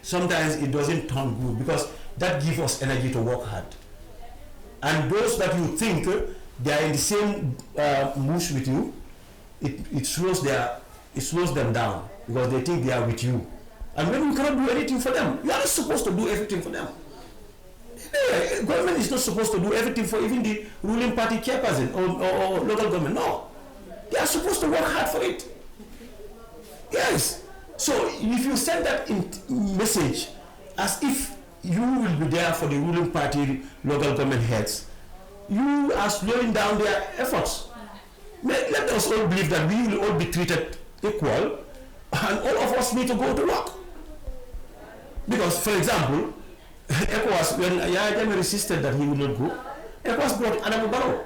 Sometimes it doesn't turn good, because that gives us energy to work hard. And those that you think they are in the same mood with you, it slows them down, because they think they are with you. And when you cannot do anything for them, you are not supposed to do everything for them. Government is not supposed to do everything for even the ruling party chairperson or local government. No. They are supposed to work hard for it. Yes. So if you send that message as if you will be there for the ruling party local government heads, you are slowing down their efforts. Let us all believe that we will all be treated equal, and all of us need to go to work. Because, for example, ECOWAS, when Yahya Jammeh resisted that he would not go, ECOWAS brought Adama Barrow,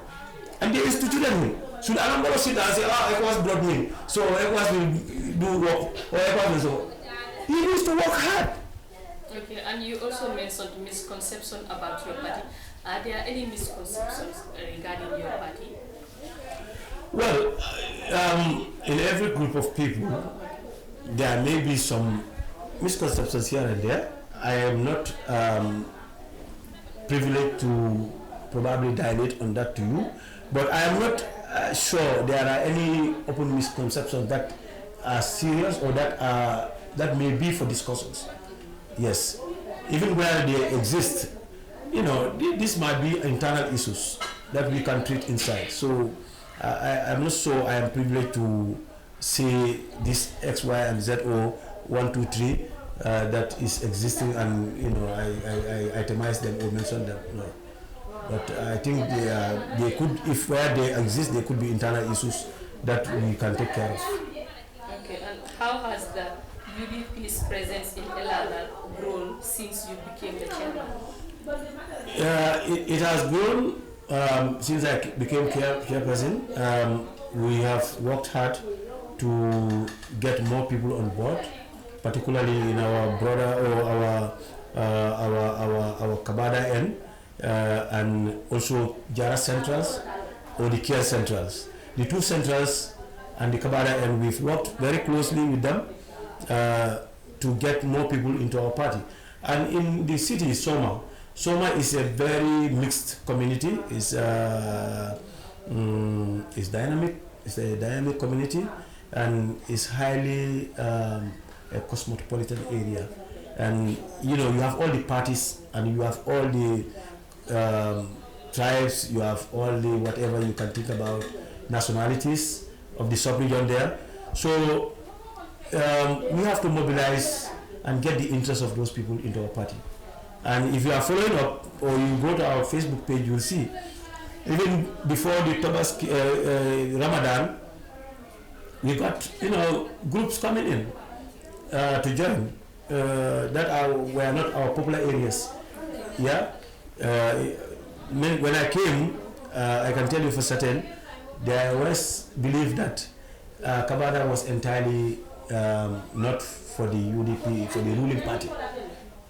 and they instituted him. Should Adama Barrow sit down and say, ECOWAS brought me, so ECOWAS will do work, or ECOWAS will so? He needs to work hard. Okay, and you also mentioned misconception about your party. Are there any misconceptions regarding your party? Well, in every group of people, there may be some misconceptions here and there. I am not privileged to probably dilate on that to you, but I am not sure there are any open misconceptions that are serious or that may be for discussions. Yes, even where they exist, this might be internal issues that we can treat inside. So I'm not sure I am privileged to say this X, Y, and Z or 1, 2, 3 that is existing, and I itemize them or mention them. No, but I think they could, if where they exist, there could be internal issues that we can take care of. Okay, and how has the UDP's presence in Elala grown since you became the chairman? It has grown since I became chairperson. We have worked hard to get more people on board, particularly in our border or our Kabada end, and also Jara centrals or the care centrals. The two centrals and the Kabada end, we've worked very closely with them to get more people into our party. And in the city, Soma is a very mixed community. It's dynamic. It's a dynamic community, and it's highly a cosmopolitan area. And you have all the parties, and you have all the tribes, you have all the whatever you can think about, nationalities of the sub-region there. So we have to mobilize and get the interest of those people into our party. And if you are following up, or you go to our Facebook page, you'll see, even before the Ramadan, we got groups coming in to join that were not our popular areas. Yeah. When I came, I can tell you for certain, there was belief that Kabada was entirely not for the UDP, for the ruling party.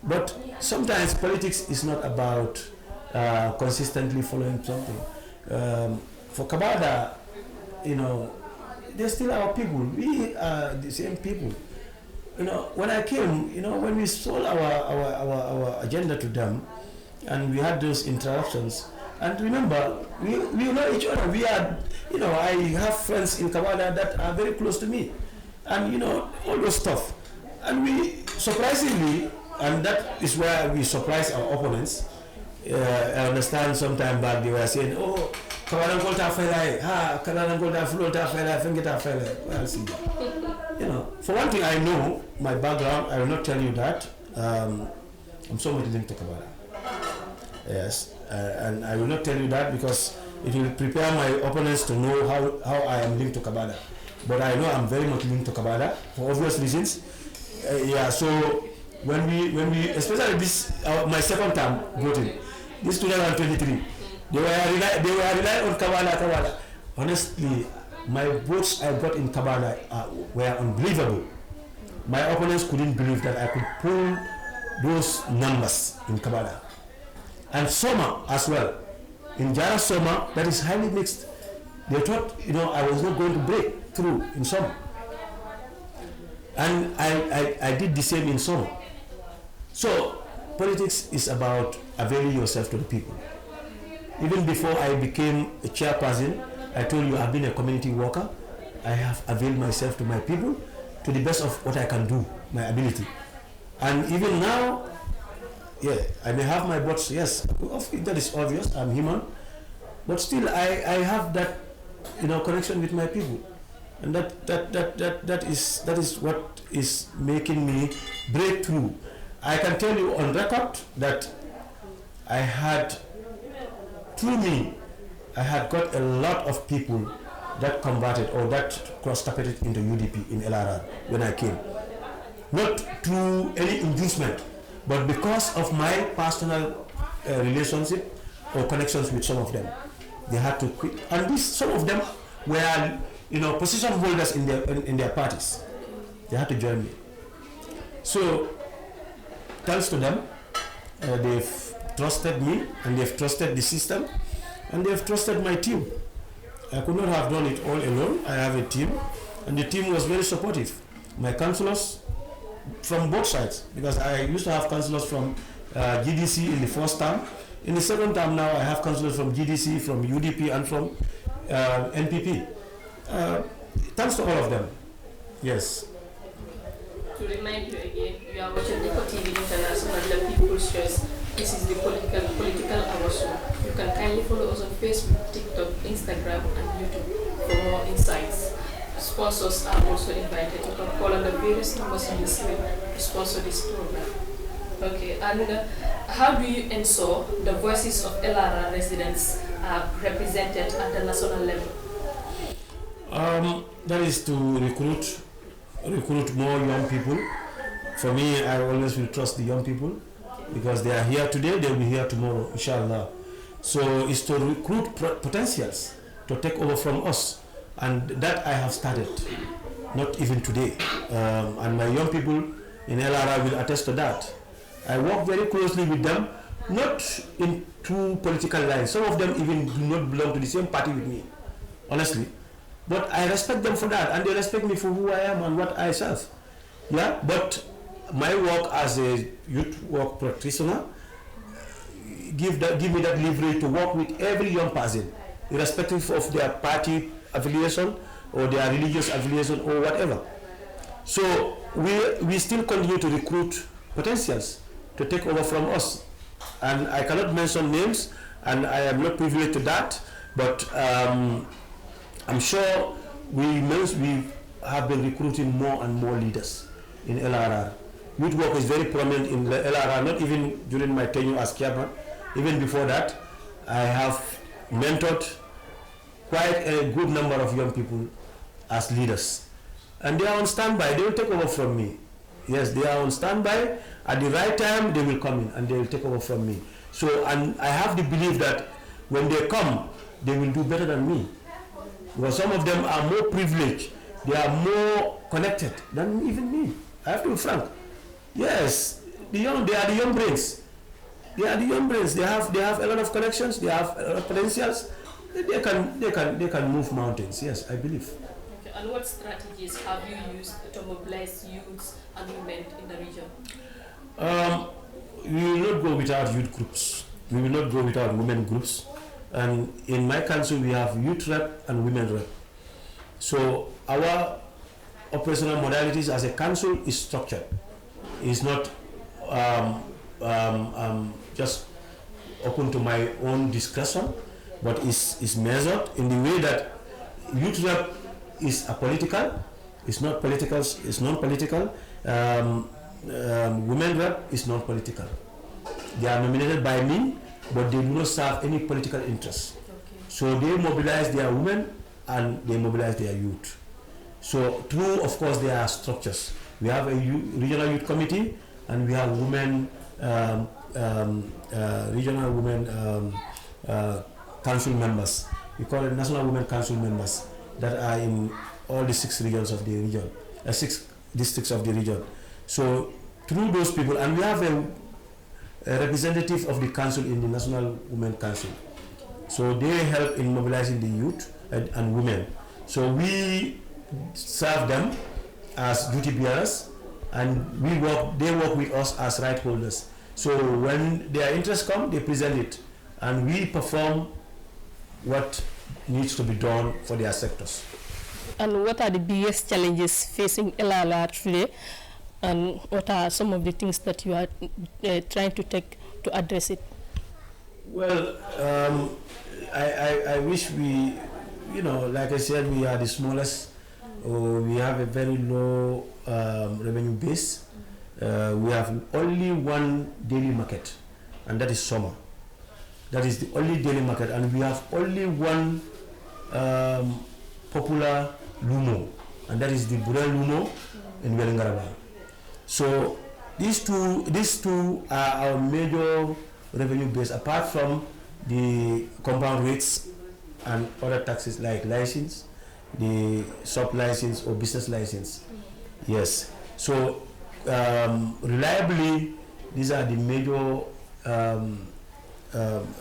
But sometimes politics is not about consistently following something. For Kabada, they're still our people. We are the same people. when I came, when we sold our agenda to them, and we had those interactions, and remember, we know each other. We are, I have friends in Kabada that are very close to me, and all those stuff. And we, surprisingly, and that is where we surprise our opponents. I understand sometime back they were saying, oh, Kabada Golta Felai, Kabada Golta Flota Felai, Fengeta Felai. Well, see, for one thing, I know my background. I will not tell you that. I'm so much linked to Kabada. Yes, and I will not tell you that because it will prepare my opponents to know how I am linked to Kabada. But I know I'm very much linked to Kabada for obvious reasons. So when we especially this my second term voting, this 2023, they were relying on Kabada. Honestly, my votes I got in Kabada were unbelievable. My opponents couldn't believe that I could pull those numbers in Kabada. And Soma as well. In Jara Soma, that is highly mixed. They thought, I was not going to break through in Soma. And I did the same in Soma. So, politics is about availing yourself to the people. Even before I became a chairperson, I told you I've been a community worker. I have availed myself to my people to the best of what I can do, my ability. And even now, I may have my votes, yes, that is obvious, I'm human, but still I have that, connection with my people, and that is what is making me break through. I can tell you on record that through me, I had got a lot of people that converted or that cross-carpeted into UDP in LRR when I came, not through any inducement, but because of my personal relationship or connections with some of them. They had to quit, and some of them were, position holders in their parties. They had to join me. So, thanks to them, they've trusted me, and they've trusted the system, and they've trusted my team. I could not have done it all alone. I have a team, and the team was very supportive. My councillors from both sides, because I used to have councillors from GDC in the first term. In the second term now, I have councillors from GDC, from UDP, and from NPP. Thanks to all of them. Yes. To remind you again, you are watching Eco TV International, the People's Choice. This is the political hour show. You can kindly follow us on Facebook, TikTok, Instagram, and YouTube for more insights. Sponsors are also invited. You can call on the various numbers on the screen to sponsor this program. Okay, and how do you ensure the voices of LRR residents are represented at the national level? That is to recruit more young people. For me, I always will trust the young people because they are here today, they will be here tomorrow, inshallah. So it's to recruit potentials to take over from us. And that I have started, not even today. And my young people in LRI will attest to that. I work very closely with them, not in two political lines. Some of them even do not belong to the same party with me, honestly. But I respect them for that, and they respect me for who I am and what I serve. Yeah, but my work as a youth work practitioner give me that leverage to work with every young person, irrespective of their party affiliation or their religious affiliation or whatever. So we still continue to recruit potentials to take over from us. And I cannot mention names, and I am not privileged to that, but I'm sure we have been recruiting more and more leaders in LRR. Youth work is very prominent in the LRR, not even during my tenure as chairman. Even before that, I have mentored quite a good number of young people as leaders. And they are on standby. They will take over from me. Yes, they are on standby. At the right time, they will come in and they will take over from me. So, and I have the belief that when they come, they will do better than me. Because some of them are more privileged. They are more connected than even me. I have to be frank. Yes, they are the young brains. They are the young brains. They have a lot of connections. They have a lot of potentials. They can move mountains. Yes, I believe. Okay. And And what strategies have you used to mobilize youths and women in the region? We will not go without youth groups. We will not go without women groups. And in my council, we have youth rep and women rep. So our operational modalities as a council is structured. It's not just open to my own discretion, but is measured in the way that youth rep is apolitical, it's not political, it's non-political. Women rep is non-political. They are nominated by me, but they do not serve any political interest. Okay. So they mobilize their women and they mobilize their youth. So through, of course, there are structures. We have a regional youth committee, and we have women, regional women council members. We call it national women council members that are in all the 6 regions of the region, 6 districts of the region. So through those people, and we have a representative of the council in the National Women Council. So they help in mobilizing the youth and women. So we serve them as duty bearers, and they work with us as right holders. So when their interests come, they present it, and we perform what needs to be done for their sectors. And what are the biggest challenges facing LRR today? And what are some of the things that you are trying to take to address it? Well, I wish we, like I said, we are the smallest. We have a very low revenue base. We have only one daily market, and that is summer. That is the only daily market, and we have only one popular Lumo, and that is the Burel Lumo in Wellingaraba. So these two are our major revenue base, apart from the compound rates and other taxes like license, the sub-license or business license. Yes. So reliably, these are the major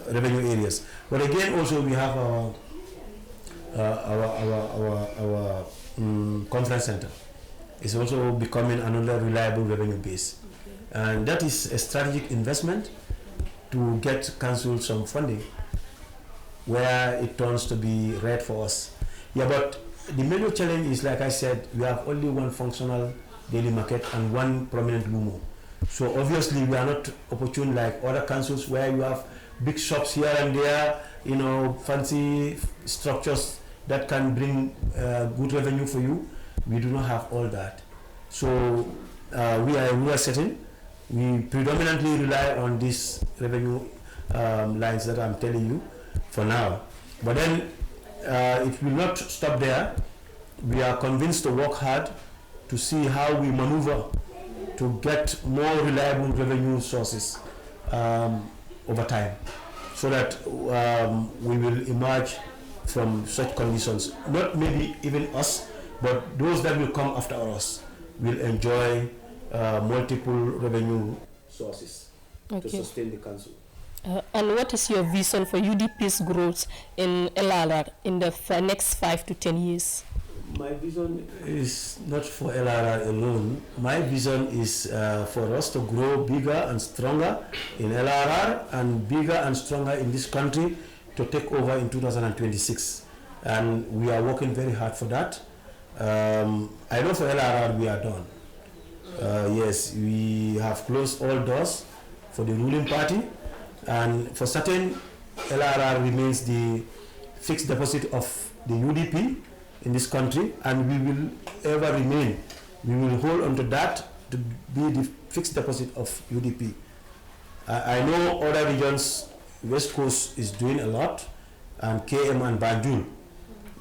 revenue areas. But again, also we have our conference center. It's also becoming another reliable revenue base. Okay. And that is a strategic investment to get council some funding where it turns to be red for us. Yeah, but the major challenge is, like I said, we have only one functional daily market and one prominent Lumo. So obviously we are not opportune like other councils where you have big shops here and there, fancy structures that can bring good revenue for you. We do not have all that. So we are a rural setting. We predominantly rely on these revenue lines that I'm telling you for now. But then it will not stop there. We are convinced to work hard to see how we maneuver to get more reliable revenue sources over time, so that we will emerge from such conditions. Not maybe even us, but those that will come after us will enjoy multiple revenue sources to sustain the council. And what is your vision for UDP's growth in LRR in the next 5 to 10 years? My vision is not for LRR alone. My vision is for us to grow bigger and stronger in LRR and bigger and stronger in this country to take over in 2026. And we are working very hard for that. I know for LRR we are done. Yes, we have closed all doors for the ruling party, and for certain, LRR remains the fixed deposit of the UDP in this country, and we will ever remain. We will hold on to that to be the fixed deposit of UDP. I know other regions, West Coast is doing a lot, and KM and Banjul,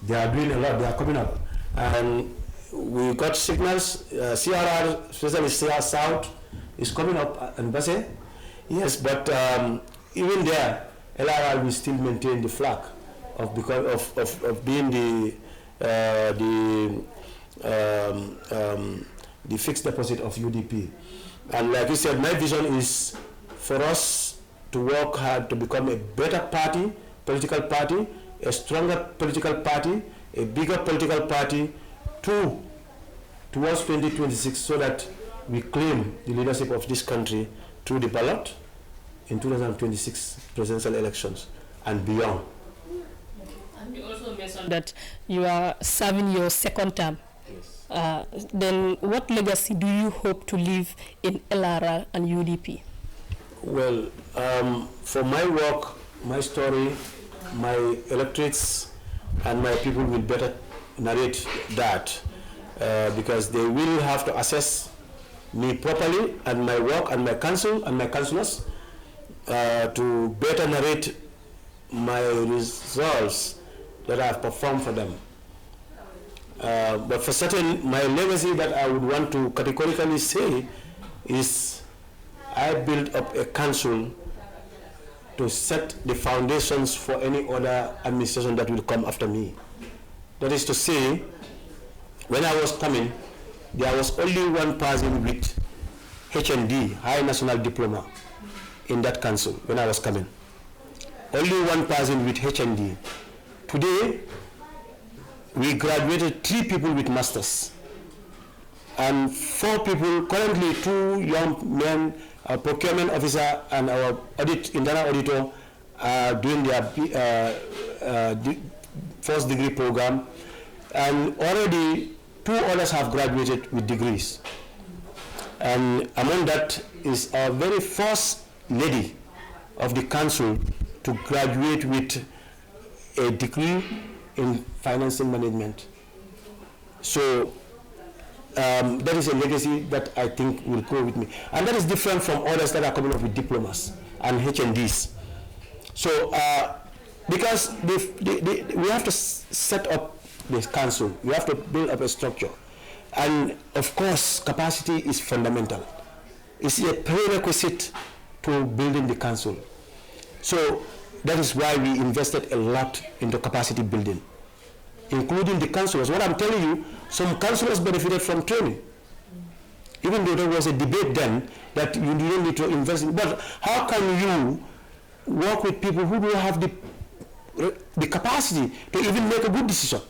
they are doing a lot, they are coming up. And we got signals, CRR, especially CR South, is coming up in Basse. Yes, but even there, LRR will still maintain the flag of being the fixed deposit of UDP. And like you said, my vision is for us to work hard to become a better party, political party, a stronger political party, a bigger political party, towards 2026 so that we claim the leadership of this country through the ballot in 2026 presidential elections and beyond. And you also mentioned that you are serving your second term. Yes. Then what legacy do you hope to leave in LRR and UDP? Well, for my work, my story, my electorates and my people will better narrate that because they will have to assess me properly and my work and my council and my councillors to better narrate my results that I have performed for them. But for certain, my legacy that I would want to categorically say is I built up a council to set the foundations for any other administration that will come after me. That is to say, when I was coming, there was only one person with HND, High National Diploma, in that council when I was coming. Only one person with HND. Today, we graduated 3 people with masters and 4 people, currently 2 young men, our procurement officer and our internal auditor are doing their first degree program, and already 2 others have graduated with degrees. And among that is our very first lady of the council to graduate with a degree in financing management. So that is a legacy that I think will go with me. And that is different from others that are coming up with diplomas and HNDs. So because we have to set up this council, we have to build up a structure. And of course, capacity is fundamental. It's a prerequisite to building the council. So that is why we invested a lot into capacity building, including the councillors. What I'm telling you, some councillors benefited from training. Even though there was a debate then that you didn't need to invest in, but how can you work with people who don't have the capacity to even make a good decision?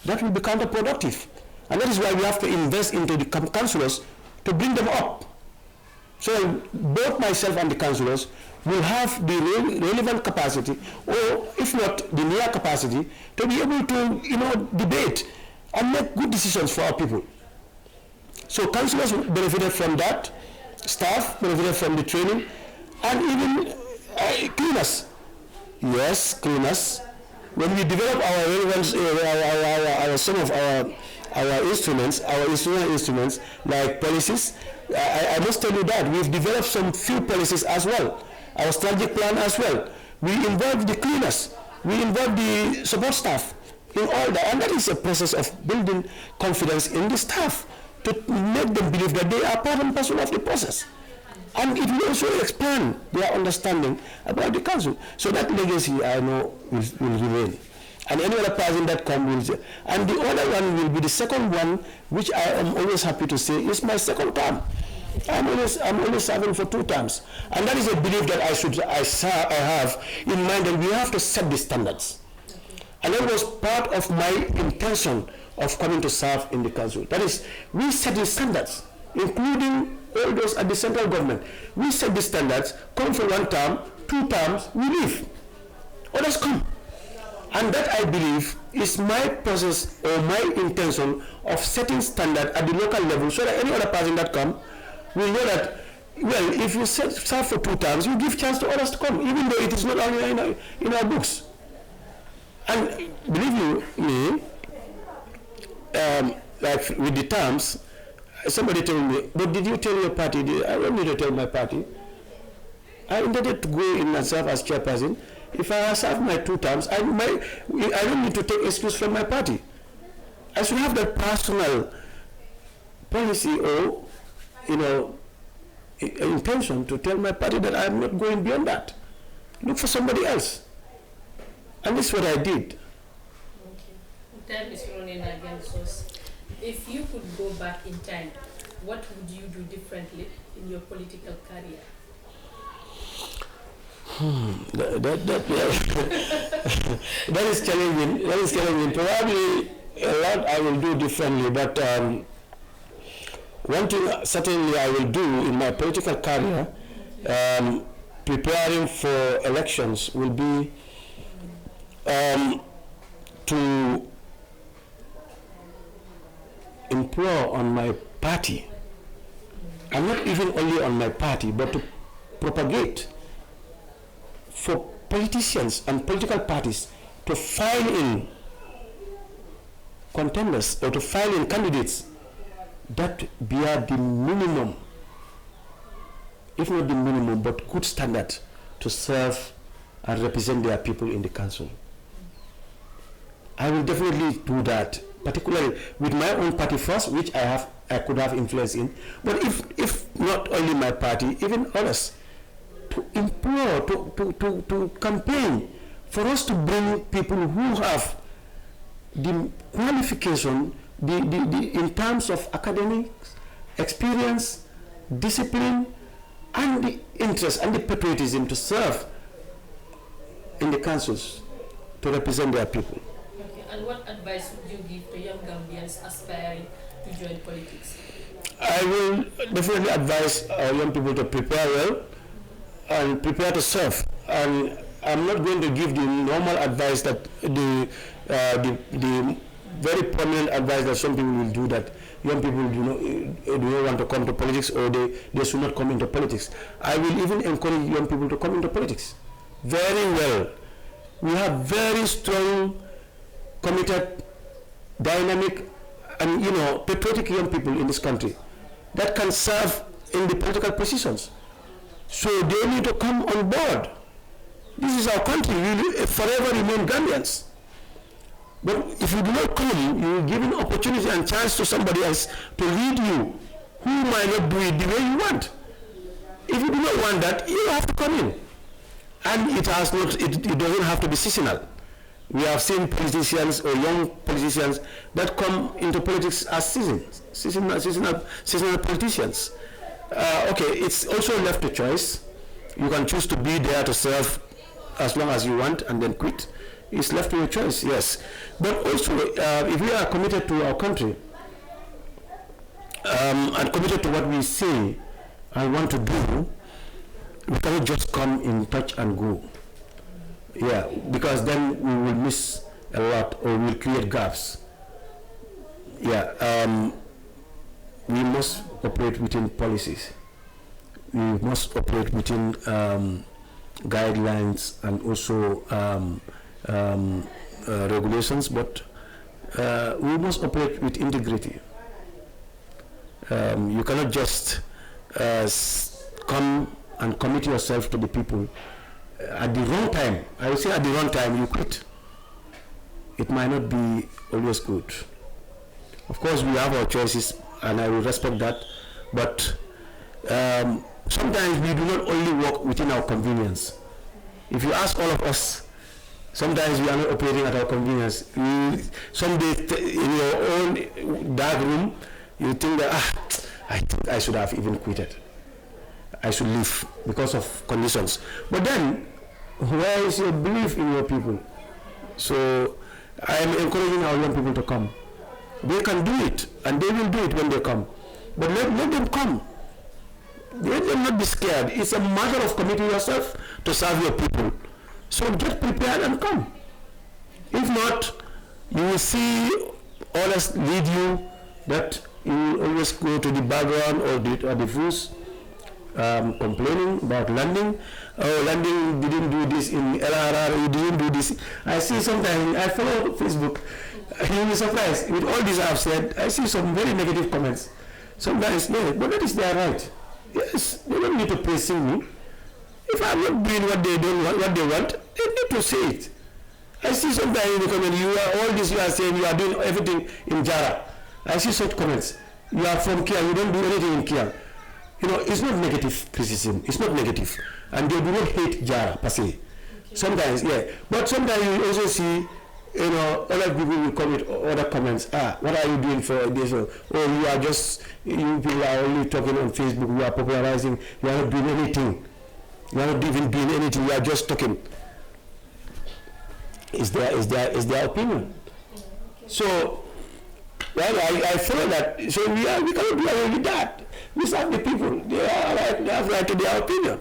That will be counterproductive. And that is why we have to invest into the councillors to bring them up. So both myself and the councillors will have the relevant capacity, or if not the near capacity, to be able to debate and make good decisions for our people. So councillors benefited from that, staff benefited from the training, and even cleaners. Yes, cleaners. When we develop our relevance, some of our instruments, our institutional instruments like policies, I must tell you that we've developed some few policies as well. Our strategic plan as well. We involve the cleaners, we involve the support staff in all that, and that is a process of building confidence in the staff to make them believe that they are part and parcel of the process. And it will also expand their understanding about the council. So that legacy, I know, will remain. And any other person that comes will, and the other one will be the second one, which I am always happy to say is my second term. I'm only serving for 2 terms, and that is a belief that I have in mind that we have to set the standards, and that was part of my intention of coming to serve in the council. That is, we set the standards, including all those at the central government. We set the standards. Come for 1 term, 2 terms, we leave. Others come, and that I believe is my process or my intention of setting standard at the local level, so that any other person that comes will know that, well, if you serve for 2 terms, you give chance to others to come, even though it is not only in our books. And believe you me, like with the terms, somebody told me, but did you tell your party? I don't need to tell my party. I intended to go in and serve as chairperson. If I serve my 2 terms, I don't need to take excuse from my party. I should have that personal policy or intention to tell my party that I'm not going beyond that. Look for somebody else. And this is what I did. Okay. Time is running against us. If you could go back in time, what would you do differently in your political career? That is challenging. That is challenging. Probably A lot I will do differently, but one thing certainly I will do in my political career, preparing for elections, will be to implore on my party, and not even only on my party, but to propagate for politicians and political parties to file in contenders or to file in candidates that bear the minimum, if not the minimum, but good standard to serve and represent their people in the council. I will definitely do that, particularly with my own party first, which I could have influence in, but if not only my party, even others, to implore, to campaign for us to bring people who have the qualification, in terms of academics, experience, discipline, and the interest and the patriotism to serve in the councils to represent their people. Okay. And what advice would you give to young Gambians aspiring to join politics? I will definitely advise our young people to prepare well and prepare to serve. And I'm not going to give the normal advice that the very prominent advice that some people will do, that young people do not want to come to politics, or they should not come into politics. I will even encourage young people to come into politics very well. We have very strong, committed, dynamic, and patriotic young people in this country that can serve in the political positions. So they need to come on board. This is our country. We will forever remain Gambians. But if you do not come, you will give an opportunity and chance to somebody else to lead you, who might not do it the way you want. If you do not want that, you have to come in. And it doesn't have to be seasonal. We have seen politicians or young politicians that come into politics as seasonal politicians. Okay, it's also left to choice. You can choose to be there to serve as long as you want and then quit. It's left to your choice, yes. But also, if we are committed to our country and committed to what we say and want to do, we cannot just come in, touch and go. Yeah, because then we will miss a lot, or we will create gaps. Yeah, we must operate within policies. We must operate within guidelines and also regulations, but we must operate with integrity. You cannot just come and commit yourself to the people at the wrong time. I would say at the wrong time you quit. It might not be always good. Of course, we have our choices, and I will respect that, but sometimes we do not only work within our convenience. If you ask all of us, sometimes we are not operating at our convenience. Someday in your own dark room, you think that, I think I should have even quitted. I should leave because of conditions. But then, where is your belief in your people? So I am encouraging our young people to come. They can do it, and they will do it when they come. But let them come. Let them not be scared. It's a matter of committing yourself to serve your people. So get prepared and come. If not, you will see others lead you, that you will always go to the background or the fools, complaining about landing. Oh, landing didn't do this in LRR, you didn't do this. I see sometimes, I follow Facebook, you'll be surprised. With all this I've said, I see some very negative comments. Sometimes, no, but that is their right. Yes, they don't need to praising me. If I'm not doing what they want, they need to say it. I see sometimes in the comment, all this you are saying, you are doing everything in Jara. I see such comments. You are from Kia, you don't do anything in Kia. It's not negative criticism. It's not negative. And they do not hate Jara, per se. Okay. Sometimes, yeah. But sometimes you also see, other people will come with other comments. What are you doing for this? You people are only talking on Facebook, you are popularizing, you are not doing anything. You are not even doing anything, you are just talking. Is their opinion. So Well, I feel that, so we cannot do away with that. We serve the people. They have right to their opinion.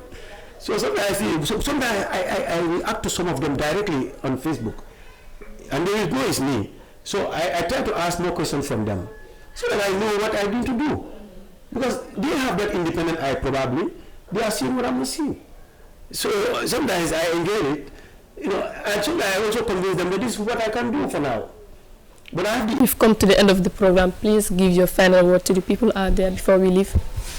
So sometimes I react to some of them directly on Facebook, and they will know it's me. So I try to ask more questions from them, so that I know what I need to do. Because they have that independent eye, probably. They are seeing what I'm not seeing. So sometimes I enjoy it, and sometimes I also convince them that this is what I can do for now. But We've come to the end of the program. Please give your final word to the people out there before we leave.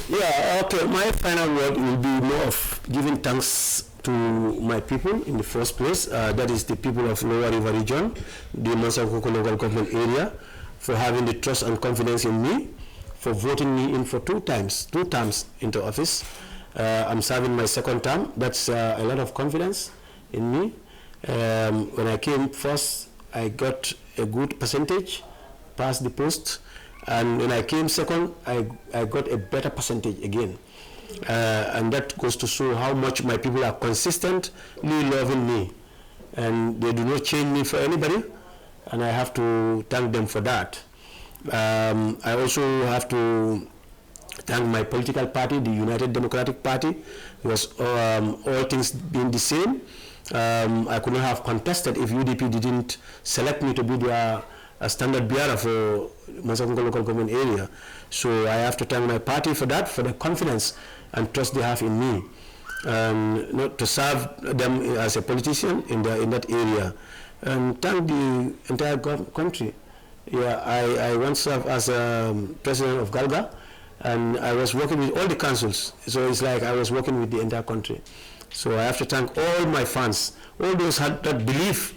Yeah, okay. My final word will be more of giving thanks to my people in the first place. That is the people of Lower River region, the Mansakoko local government area, for having the trust and confidence in me, for voting me in for two terms into office. I'm serving my second term. That's a lot of confidence in me. When I came first, I got a good percentage, passed the post, and when I came second, I got a better percentage again. And that goes to show how much my people are consistently loving me, and they do not change me for anybody, and I have to thank them for that. I also have to thank my political party, the United Democratic Party, because all things being the same, I could not have contested if UDP didn't select me to be their standard bearer for Mansakoko local government area. So I have to thank my party for that, for the confidence and trust they have in me, not to serve them as a politician in that area, and thank the entire country. Yeah, I once served as president of Galga, and I was working with all the councils, so it's like I was working with the entire country. So I have to thank all my fans, all those that believe,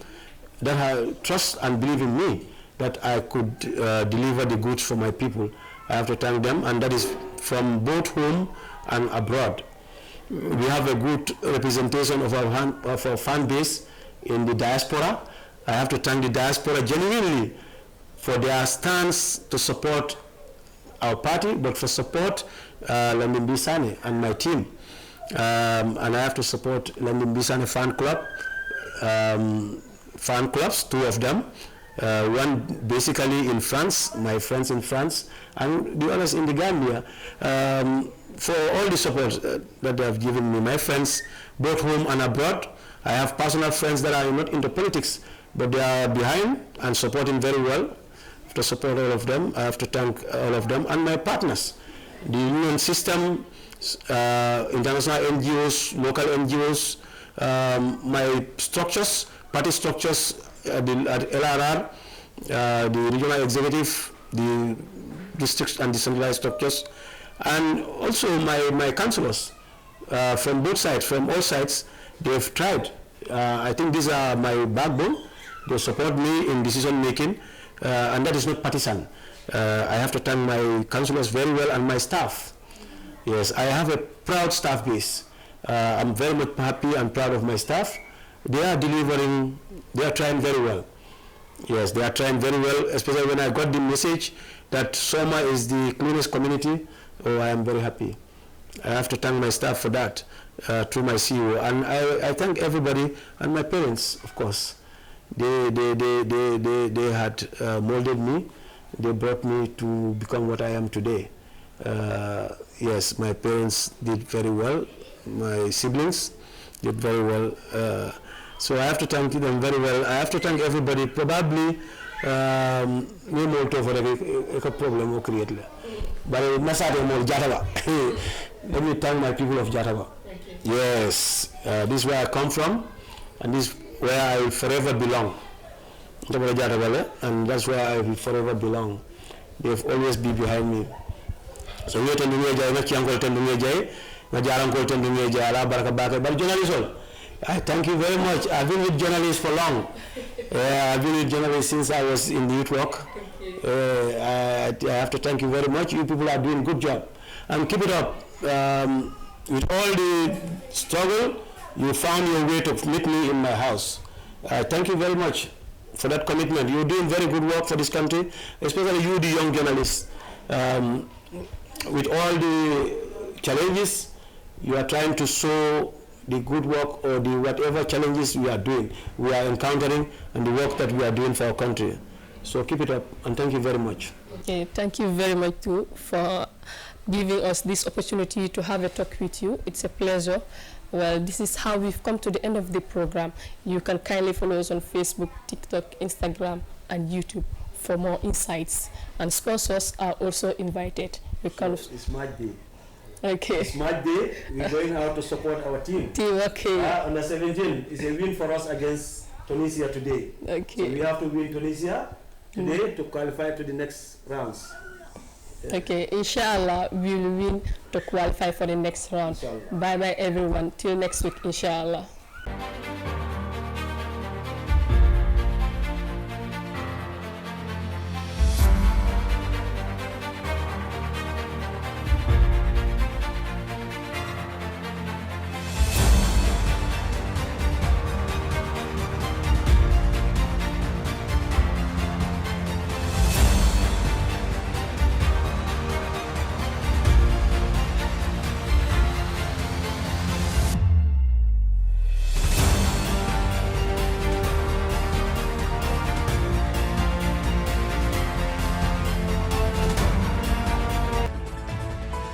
that have trust and believe in me, that I could deliver the goods for my people. I have to thank them, and that is from both home and abroad. We have a good representation of our fan base in the diaspora. I have to thank the diaspora genuinely for their stance to support our party, but for support Sannneh and my team. And I have to support Sannneh fan clubs, two of them. One basically in France, my friends in France, and the others in the Gambia, for all the support that they have given me. My friends, both home and abroad. I have personal friends that are not into politics, but they are behind and supporting very well. To support all of them, I have to thank all of them, and my partners, the union system, international NGOs, local NGOs, my structures, party structures at LRR, the regional executive, the district and decentralized structures, and also my councillors from both sides, from all sides. They've tried. I think these are my backbone. They support me in decision making. And that is not partisan. I have to thank my councillors very well, and my staff. Yes, I have a proud staff base. I'm very much happy and proud of my staff. They are delivering, they are trying very well. Yes, they are trying very well, especially when I got the message that Soma is the cleanest community. Oh, I am very happy. I have to thank my staff for that, through my CEO. And I thank everybody, and my parents, of course. They had molded me. They brought me to become what I am today. Yes, my parents did very well. My siblings did very well. So I have to thank them very well. I have to thank everybody. Probably, no more to a problem create. But let me thank my people of Jatawa. Yes, this is where I come from, and this where I will forever belong. And that's where I will forever belong. They've always been behind me. So we attend the I thank you very much. I've been with journalists for long. I've been with journalists since I was in the youth work. I have to thank you very much. You people are doing a good job. And keep it up. With all the struggle, you found your way to meet me in my house. Thank you very much for that commitment. You're doing very good work for this country, especially you, the young journalists. With all the challenges, you are trying to show the good work or the whatever challenges we are doing, we are encountering, and the work that we are doing for our country. So keep it up, and thank you very much. Okay, thank you very much too for giving us this opportunity to have a talk with you. It's a pleasure. Well, this is how we've come to the end of the program. You can kindly follow us on Facebook, TikTok, Instagram, and YouTube for more insights. And sponsors are also invited. You can. It's my day. Okay. It's my day. We're going out to support our team. Okay. Under 17 is a win for us against Tunisia today. Okay. So we have to win Tunisia today to qualify to the next rounds. Yeah. Okay, inshallah, we will win to qualify for the next round. Bye bye, everyone. Till next week, inshallah.